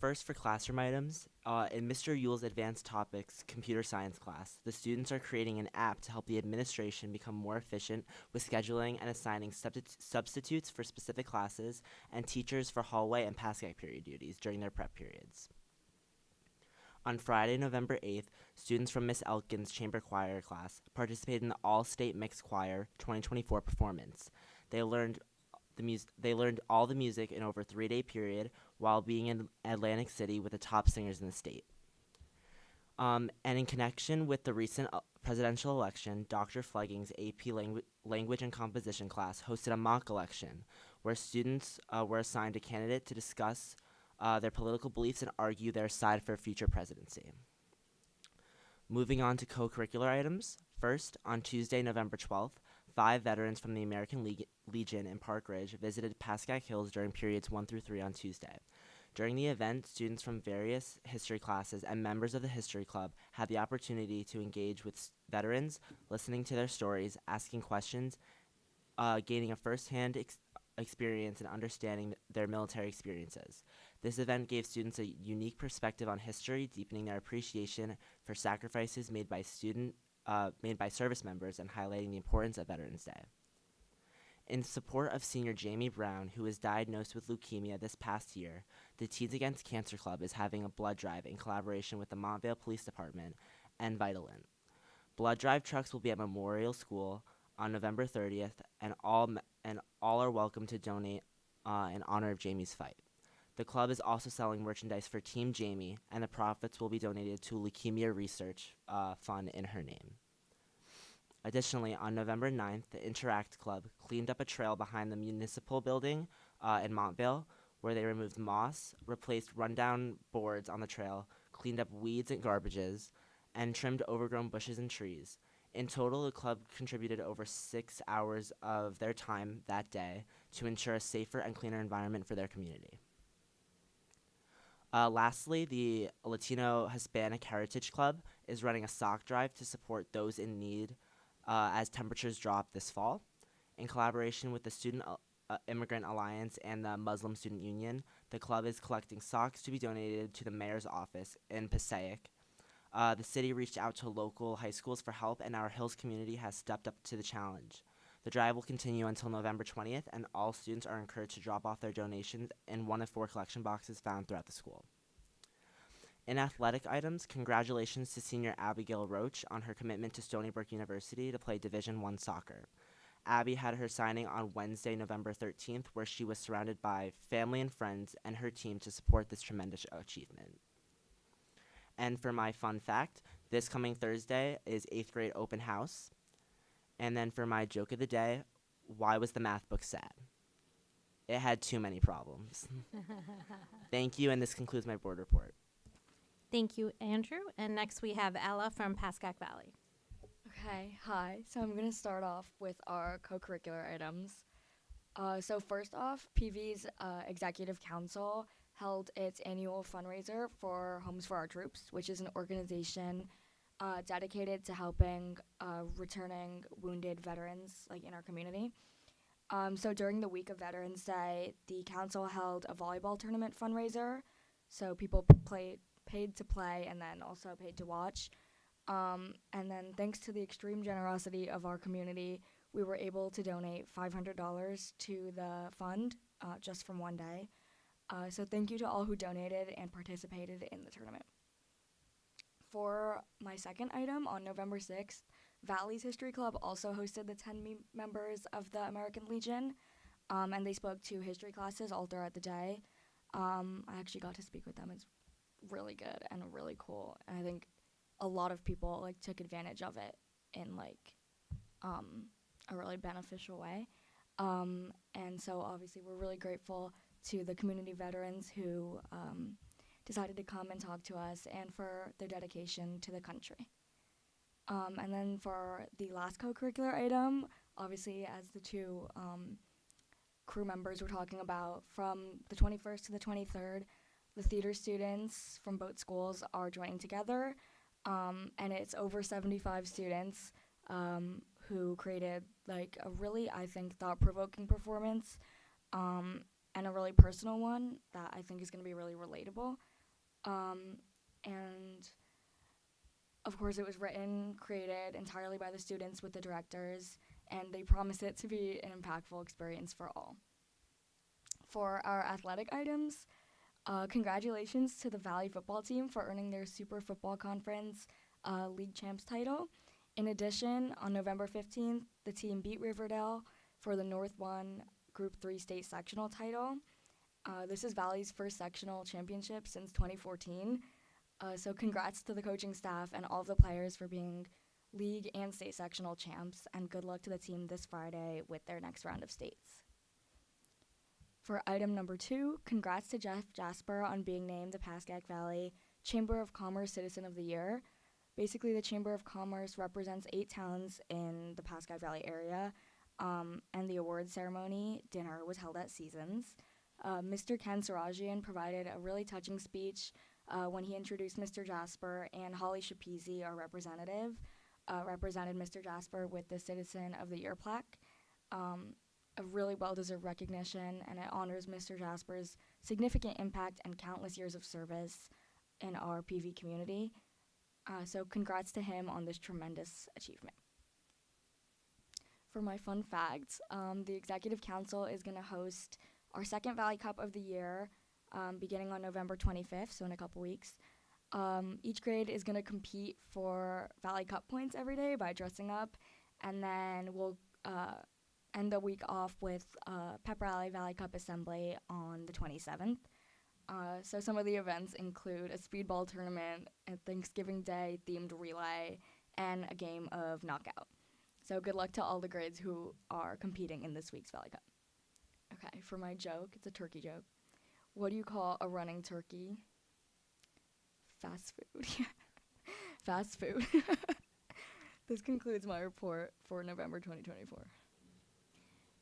First, for classroom items, in Mr. Yule's Advanced Topics Computer Science class, the students are creating an app to help the administration become more efficient with scheduling and assigning substitutes for specific classes and teachers for hallway and Pascack period duties during their prep periods. On Friday, November 8th, students from Miss Elkin's chamber choir class participated in the All-State Mixed Choir 2024 performance. They learned all the music in over a 3-day period while being in Atlantic City with the top singers in the state. And in connection with the recent presidential election, Dr. Flegging's AP Language and Composition class hosted a mock election where students were assigned a candidate to discuss their political beliefs and argue their side for a future presidency. Moving on to co-curricular items. First, on Tuesday, November 12th, 5 veterans from the American Legion in Park Ridge visited Pascack Hills during periods 1 through 3 on Tuesday. During the event, students from various history classes and members of the History Club had the opportunity to engage with veterans, listening to their stories, asking questions, gaining a first-hand experience and understanding their military experiences. This event gave students a unique perspective on history, deepening their appreciation for sacrifices made by service members and highlighting the importance of Veterans Day. In support of senior Jamie Brown, who was diagnosed with leukemia this past year, the Teens Against Cancer Club is having a blood drive in collaboration with the Montvale Police Department and Vitalin. Blood drive trucks will be at Memorial School on November 30th, and all are welcome to donate in honor of Jamie's fight. The club is also selling merchandise for Team Jamie, and the profits will be donated to Leukemia Research Fund in her name. Additionally, on November 9th, the Interact Club cleaned up a trail behind the municipal building in Montvale, where they removed moss, replaced rundown boards on the trail, cleaned up weeds and garbages, and trimmed overgrown bushes and trees. In total, the club contributed over 6 hours of their time that day to ensure a safer and cleaner environment for their community. Lastly, the Latino Hispanic Heritage Club is running a sock drive to support those in need as temperatures drop this fall. In collaboration with the Student Immigrant Alliance and the Muslim Student Union, the club is collecting socks to be donated to the mayor's office in Pascack. The city reached out to local high schools for help, and our Hills community has stepped up to the challenge. The drive will continue until November 20th, and all students are encouraged to drop off their donations in one of 4 collection boxes found throughout the school. In athletic items, congratulations to senior Abigail Roach on her commitment to Stony Brook University to play Division I soccer. Abby had her signing on Wednesday, November 13th, where she was surrounded by family and friends and her team to support this tremendous achievement. And for my fun fact, this coming Thursday is 8th grade open house. And then for my joke of the day, why was the math book sad? It had too many problems. Thank you, and this concludes my board report. Thank you, Andrew. And next we have Ella from Pascack Valley. Okay, hi. So I'm going to start off with our co-curricular items. So first off, PV's Executive Council held its annual fundraiser for Homes for Our Troops, which is an organization dedicated to helping returning wounded veterans in our community. So during the week of Veterans Day, the council held a volleyball tournament fundraiser. So people paid to play and then also paid to watch. And then thanks to the extreme generosity of our community, we were able to donate $500 to the fund just from one day. So thank you to all who donated and participated in the tournament. For my second item, on November 6th, Valley's History Club also hosted the 10 members of the American Legion, and they spoke to history classes all throughout the day. I actually got to speak with them. It's really good and really cool, and I think a lot of people took advantage of it in a really beneficial way. And so obviously we're really grateful to the community veterans who decided to come and talk to us and for their dedication to the country. And then for the last co-curricular item, obviously as the two crew members were talking about, from the 21st to the 23rd, the theater students from both schools are joining together, and it's over 75 students who created a really, I think, thought-provoking performance, and a really personal one that I think is going to be really relatable. And of course, it was written, created entirely by the students with the directors, and they promise it to be an impactful experience for all. For our athletic items, congratulations to the Valley football team for earning their Super Football Conference League Champs title. In addition, on November 15th, the team beat Riverdale for the North 1 Group 3 state sectional title. This is Valley's first sectional championship since 2014. So congrats to the coaching staff and all of the players for being league and state sectional champs, and good luck to the team this Friday with their next round of states. For item number 2, congrats to Jeff Jasper on being named the Pascack Valley Chamber of Commerce Citizen of the Year. Basically, the Chamber of Commerce represents 8 towns in the Pascack Valley area, and the award ceremony dinner was held at Seasons. Mr. Ken Sarajian provided a really touching speech when he introduced Mr. Jasper, and Holly Shapizi, our representative, represented Mr. Jasper with the Citizen of the Year plaque. A really well-deserved recognition, and it honors Mr. Jasper's significant impact and countless years of service in our PV community. So congrats to him on this tremendous achievement. For my fun facts, the Executive Council is going to host our second Valley Cup of the year, beginning on November 25th, so in a couple weeks. Each grade is going to compete for Valley Cup points every day by dressing up, and then we'll end the week off with Pep Rally Valley Cup Assembly on the 27th. So some of the events include a speedball tournament, a Thanksgiving Day themed relay, and a game of knockout. So good luck to all the grades who are competing in this week's Valley Cup. Okay, for my joke, it's a turkey joke. What do you call a running turkey? Fast food. Fast food. This concludes my report for November 2024.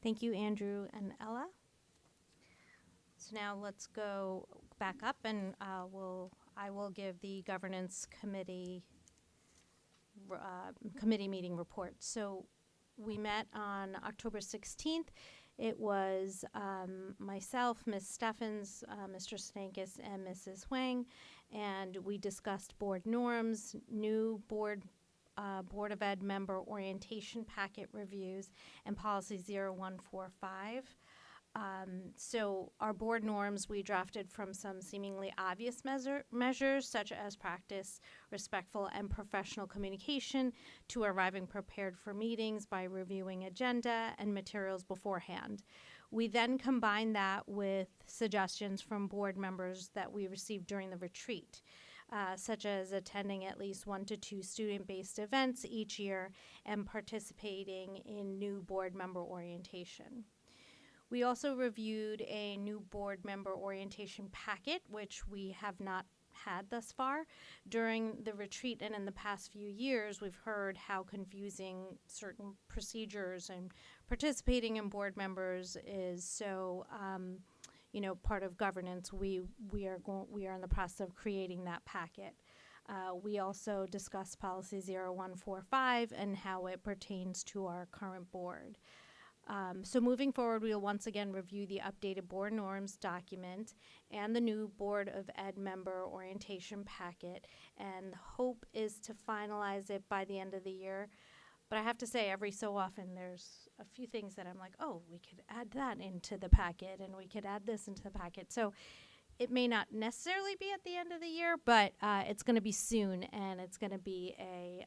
Thank you, Andrew and Ella. So now let's go back up, and I will give the governance committee meeting report. So we met on October 16th. It was myself, Ms. Steffens, Mr. Stankus, and Mrs. Huang, and we discussed board norms, new Board of Ed member orientation packet reviews, and policy 0145. So our board norms, we drafted from some seemingly obvious measures, such as practice respectful and professional communication, to arriving prepared for meetings by reviewing agenda and materials beforehand. We then combined that with suggestions from board members that we received during the retreat, such as attending at least 1 to 2 student-based events each year and participating in new board member orientation. We also reviewed a new board member orientation packet, which we have not had thus far. During the retreat and in the past few years, we've heard how confusing certain procedures and participating in board members is. So, part of governance. We are in the process of creating that packet. We also discussed policy 0145 and how it pertains to our current board. So moving forward, we will once again review the updated board norms document and the new Board of Ed member orientation packet, and the hope is to finalize it by the end of the year. But I have to say, every so often, there's a few things that I'm like, oh, we could add that into the packet, and we could add this into the packet. So it may not necessarily be at the end of the year, but it's going to be soon, and it's going to be a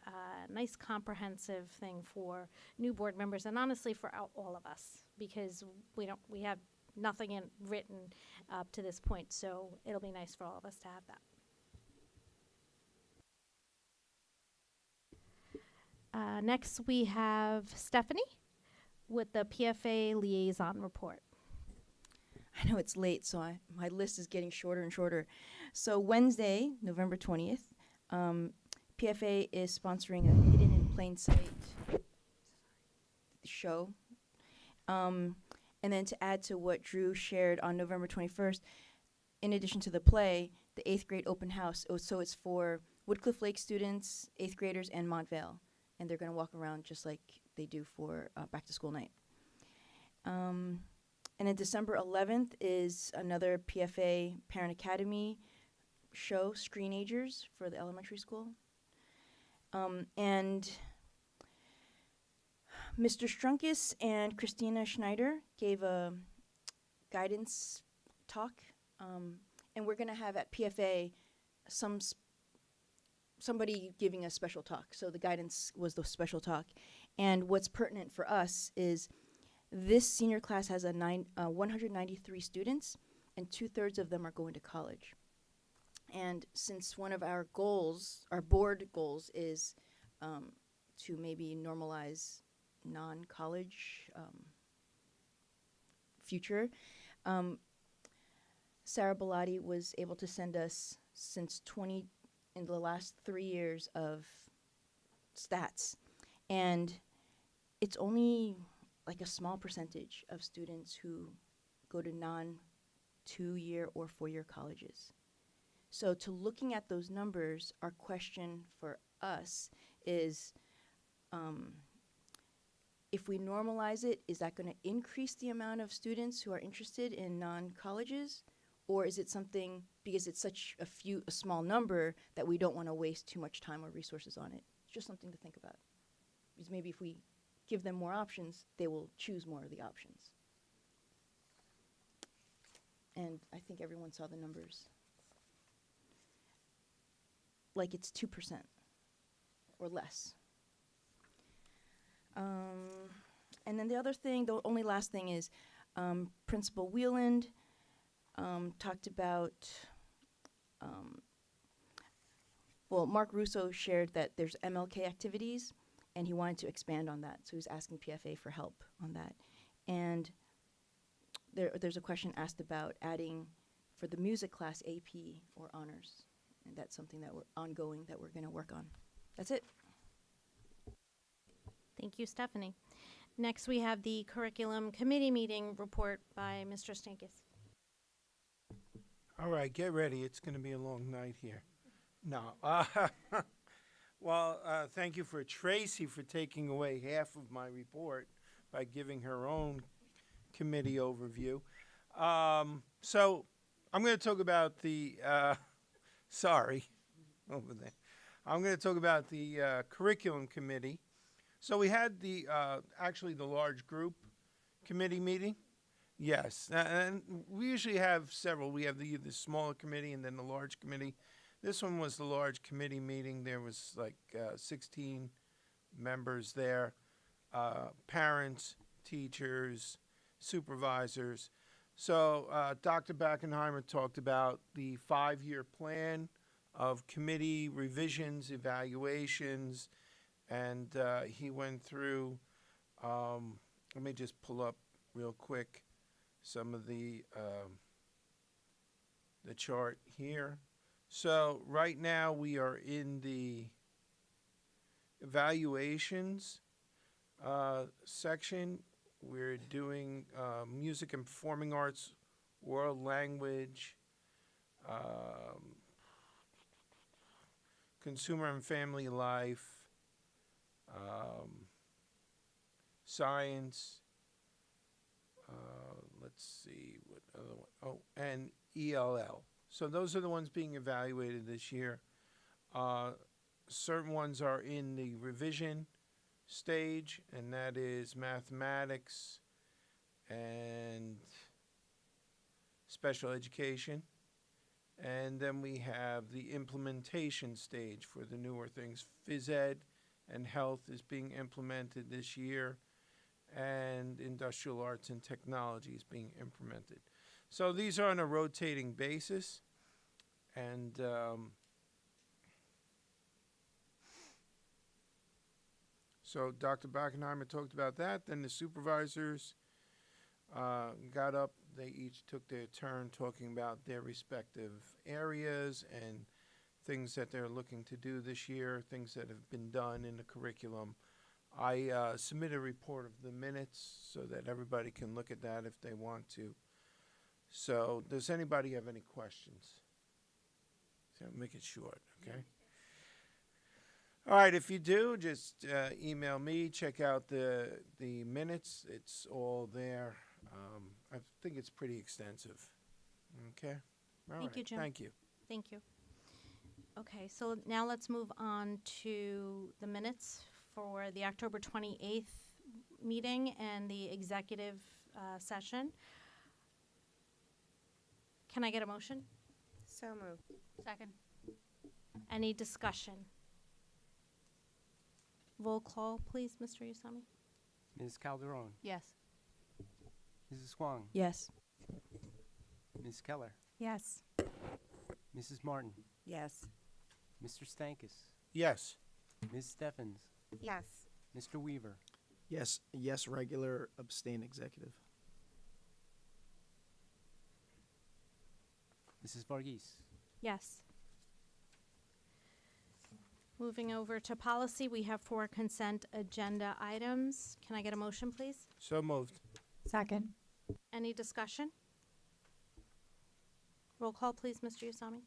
nice comprehensive thing for new board members, and honestly for all of us, because we have nothing written up to this point, so it'll be nice for all of us to have that. Next, we have Stephanie with the PFA liaison report. I know it's late, so my list is getting shorter and shorter. So Wednesday, November 20th, PFA is sponsoring a Hidden in Plain Sight show. And then to add to what Drew shared on November 21st, in addition to the play, the 8th grade open house. So it's for Woodcliff Lake students, 8th graders, and Montvale. And they're going to walk around just like they do for back to school night. And then December 11th is another PFA Parent Academy show, Screenagers, for the elementary school. And Mr. Strunkus and Christina Schneider gave a guidance talk. And we're going to have at PFA somebody giving a special talk. So the guidance was the special talk. And what's pertinent for us is this senior class has 193 students, and 2/3 of them are going to college. And since one of our goals, our board goals, is to maybe normalize non-college future, Sarah Bellotti was able to send us in the last 3 years of stats. And it's only like a small percentage of students who go to non-2-year or 4-year colleges. So to looking at those numbers, our question for us is, if we normalize it, is that going to increase the amount of students who are interested in non-colleges? Or is it something, because it's such a small number, that we don't want to waste too much time or resources on it? It's just something to think about. Because maybe if we give them more options, they will choose more of the options. And I think everyone saw the numbers. Like it's 2% or less. And then the other thing, the only last thing is Principal Wieland talked about, well, Mark Russo shared that there's MLK activities, and he wanted to expand on that. So he was asking PFA for help on that. And there's a question asked about adding for the music class AP or honors. And that's something that we're ongoing that we're going to work on. That's it. Thank you, Stephanie. Next, we have the curriculum committee meeting report by Mr. Stankus. All right, get ready. It's going to be a long night here. No. Well, thank you for Tracy for taking away half of my report by giving her own committee overview. So I'm going to talk about the, sorry, over there. I'm going to talk about the curriculum committee. So we had the, actually the large group committee meeting. Yes, and we usually have several. We have the smaller committee and then the large committee. This one was the large committee meeting. There was like 16 members there, parents, teachers, supervisors. So Dr. Backenheimer talked about the 5-year plan of committee revisions, evaluations, and he went through, let me just pull up real quick some of the chart here. So right now we are in the evaluations section. We're doing music and performing arts, world language, consumer and family life, science, let's see, what other one? Oh, and ELL. So those are the ones being evaluated this year. Certain ones are in the revision stage, and that is mathematics and special education. And then we have the implementation stage for the newer things. Phys ed and health is being implemented this year, and industrial arts and technology is being implemented. So these are on a rotating basis, and so Dr. Backenheimer talked about that. Then the supervisors got up. They each took their turn talking about their respective areas and things that they're looking to do this year, things that have been done in the curriculum. I submit a report of the minutes so that everybody can look at that if they want to. So does anybody have any questions? So make it short, okay? All right, if you do, just email me, check out the minutes. It's all there. I think it's pretty extensive. Okay? All Thank right, you, Jim. Thank you. Thank you. Okay, so now let's move on to the minutes for the October 28th meeting and the executive session. Can I get a motion? So moved. Second. Any discussion? Roll call, please, Mr. Usami. Ms. Calderon, Yes. Mrs. Huang, Yes. Ms. Keller, Yes. Mrs. Martin, Yes. Mr. Stankus, Yes. Ms. Steffens, Yes. Mr. Weaver, Yes, yes, regular, abstain, executive. Mrs. Varghese. Yes. Moving over to policy, we have 4 consent agenda items. Can I get a motion, please? So moved. Second. Any discussion? Roll call, please, Mr. Usami.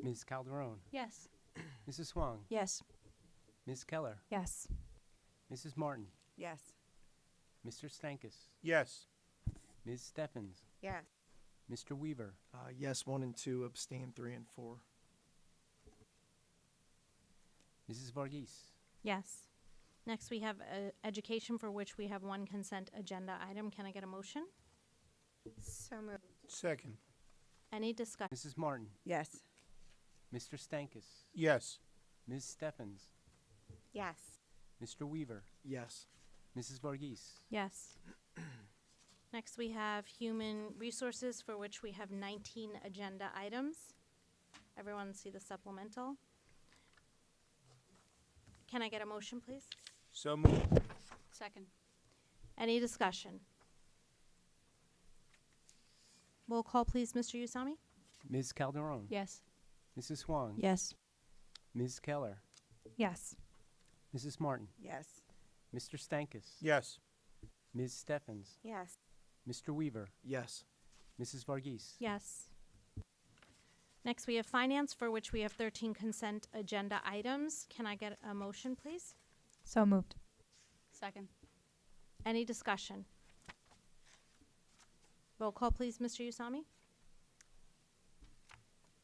Ms. Calderon, Yes. Mrs. Swang, Yes. Ms. Keller, Yes. Mrs. Martin, Yes. Mr. Stankus, Yes. Ms. Steffens, Yes. Mr. Weaver, Yes, 1 and 2, abstain 3 and 4. Mrs. Varghese, Yes. Next, we have education, for which we have 1 consent agenda item. Can I get a motion? So moved. Second. Any discussion? Mrs. Martin, Yes. Mr. Stankus, Yes. Ms. Steffens, Yes. Mr. Weaver, Yes. Mrs. Varghese, Yes. Next, we have human resources, for which we have 19 agenda items. Everyone see the supplemental? Can I get a motion, please? So moved. Second. Any discussion? Roll call, please, Mr. Usami. Ms. Calderon, Yes. Mrs. Swang, Yes. Ms. Keller, Yes. Mrs. Martin, Yes. Mr. Stankus, Yes. Ms. Steffens, Yes. Mr. Weaver, Yes. Mrs. Varghese, Yes. Next, we have finance, for which we have 13 consent agenda items. Can I get a motion, please? So moved. Second. Any discussion? Roll call, please, Mr. Usami.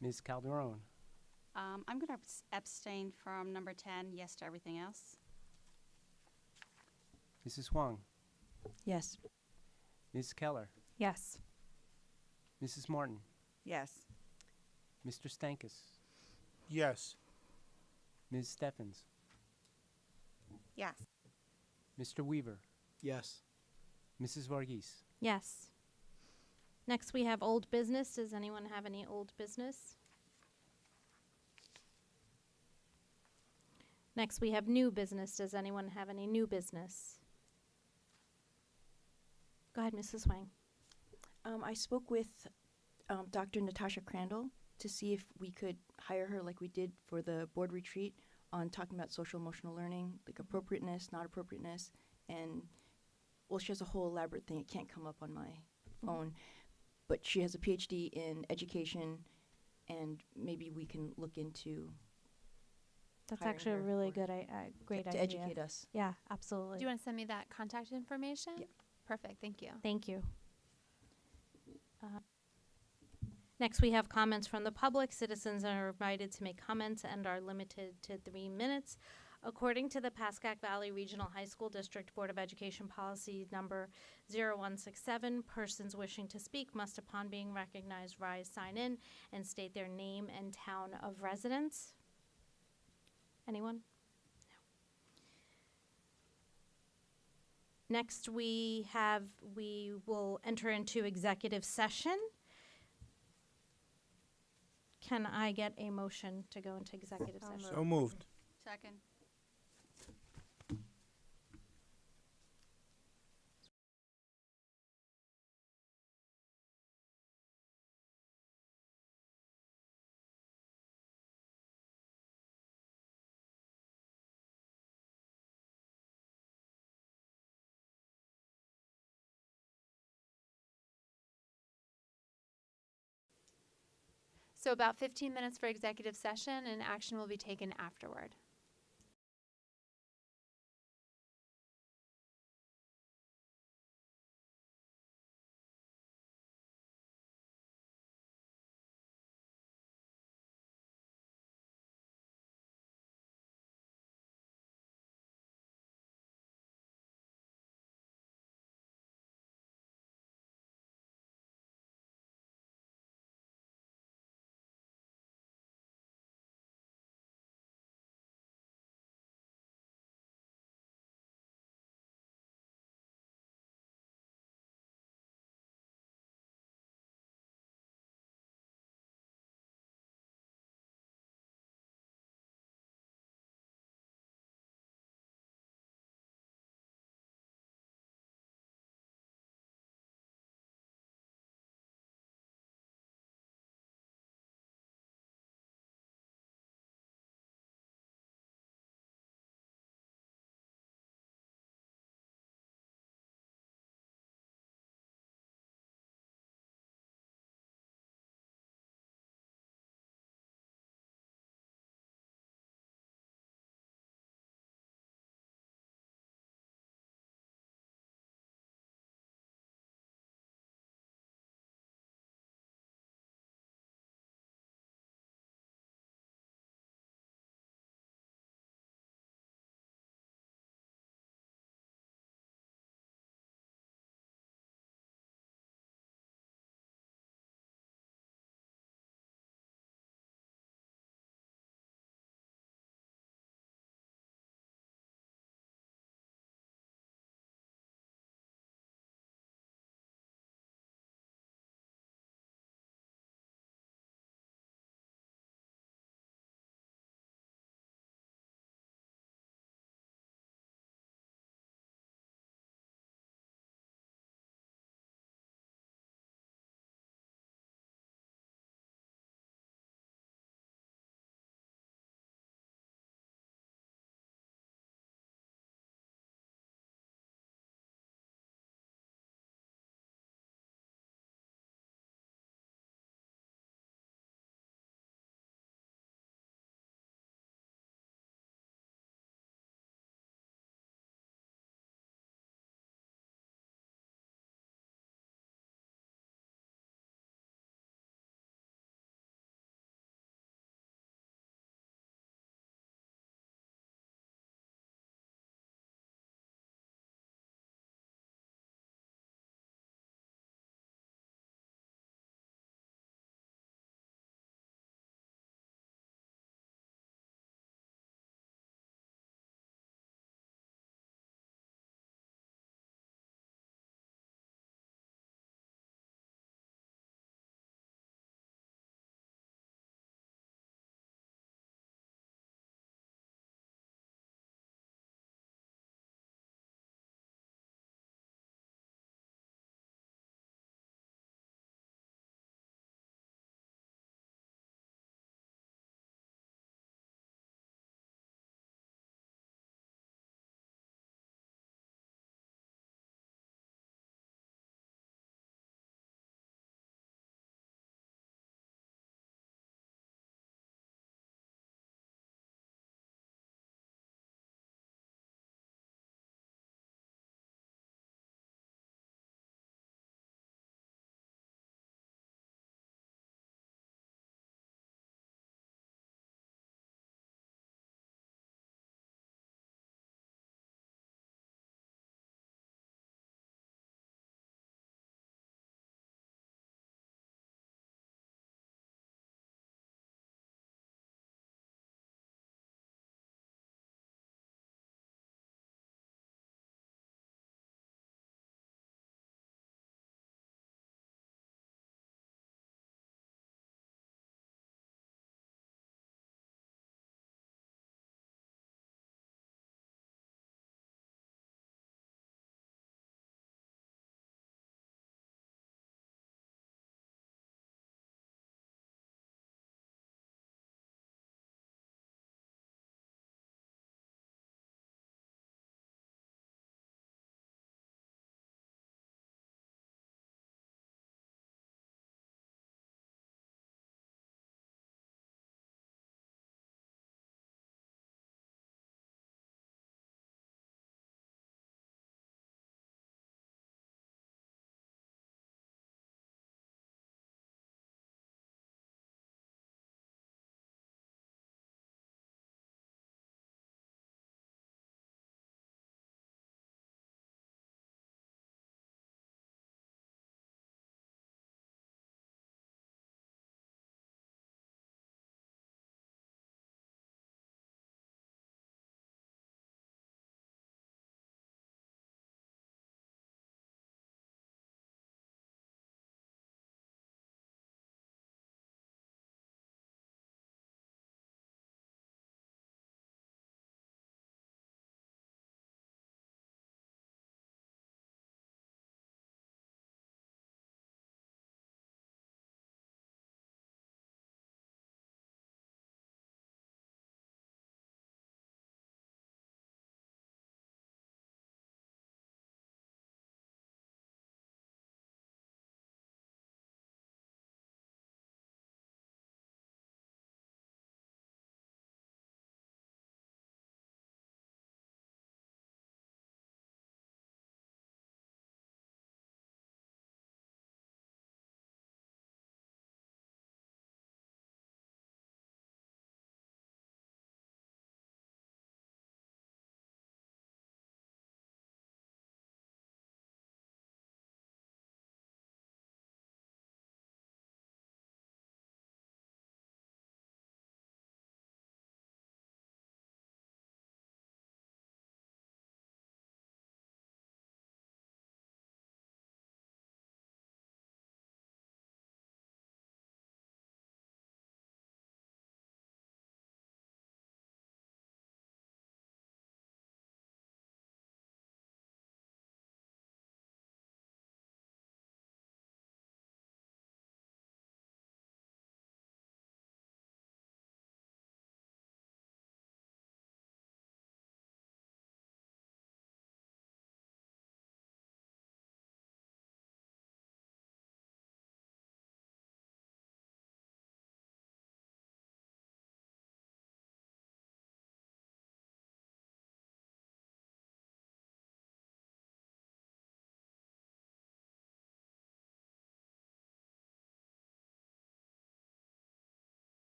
Ms. Calderon, I'm going to abstain from number 10, yes to everything else. Mrs. Swang, Yes. Ms. Keller, Yes. Mrs. Martin, Yes. Mr. Stankus, Yes. Ms. Steffens, Yes. Mr. Weaver, Yes. Mrs. Varghese, Yes. Next, we have old business. Does anyone have any old business? Next, we have new business. Does anyone have any new business? Go ahead, Mrs. Wang. I spoke with Dr. Natasha Crandall to see if we could hire her like we did for the board retreat on talking about social emotional learning, like appropriateness, not appropriateness, and well, she has a whole elaborate thing. It can't come up on my phone, but she has a PhD in education, and maybe we can look into That's hiring actually a her really for- good, great to idea. educate us. Yeah, absolutely. Do you want to send me that contact information? Yeah. Perfect. Thank you. Thank you. Next, we have comments from the public. Citizens are invited to make comments and are limited to 3 minutes. According to the Pascack Valley Regional High School District Board of Education Policy Number 0167, persons wishing to speak must, upon being recognized, rise, sign in, and state their name and town of residence. Anyone? No. Next, we will enter into executive session. Can I get a motion to go into executive session? So moved. Second. So about 15 minutes for executive session, and action will be taken afterward.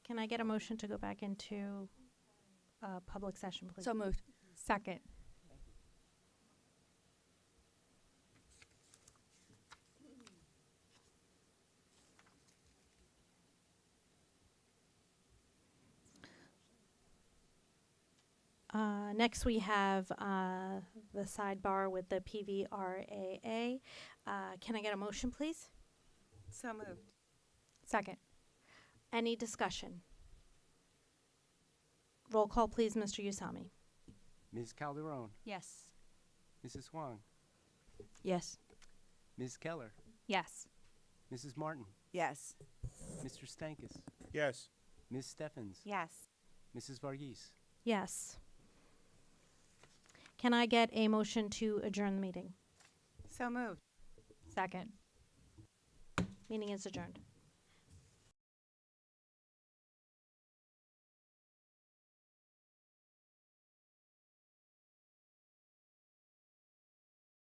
Can I get a motion to go back into public session, please? So moved. Second. Next, we have the sidebar with the PVRAA. Can I get a motion, please? So moved. Second. Any discussion? Roll call, please, Mr. Usami. Ms. Calderon, Yes. Mrs. Huang, Yes. Ms. Keller, Yes. Mrs. Martin, Yes. Mr. Stankus, Yes. Ms. Steffens, Yes. Mrs. Varghese. Yes. Can I get a motion to adjourn the meeting? So moved. Second. Meeting is adjourned.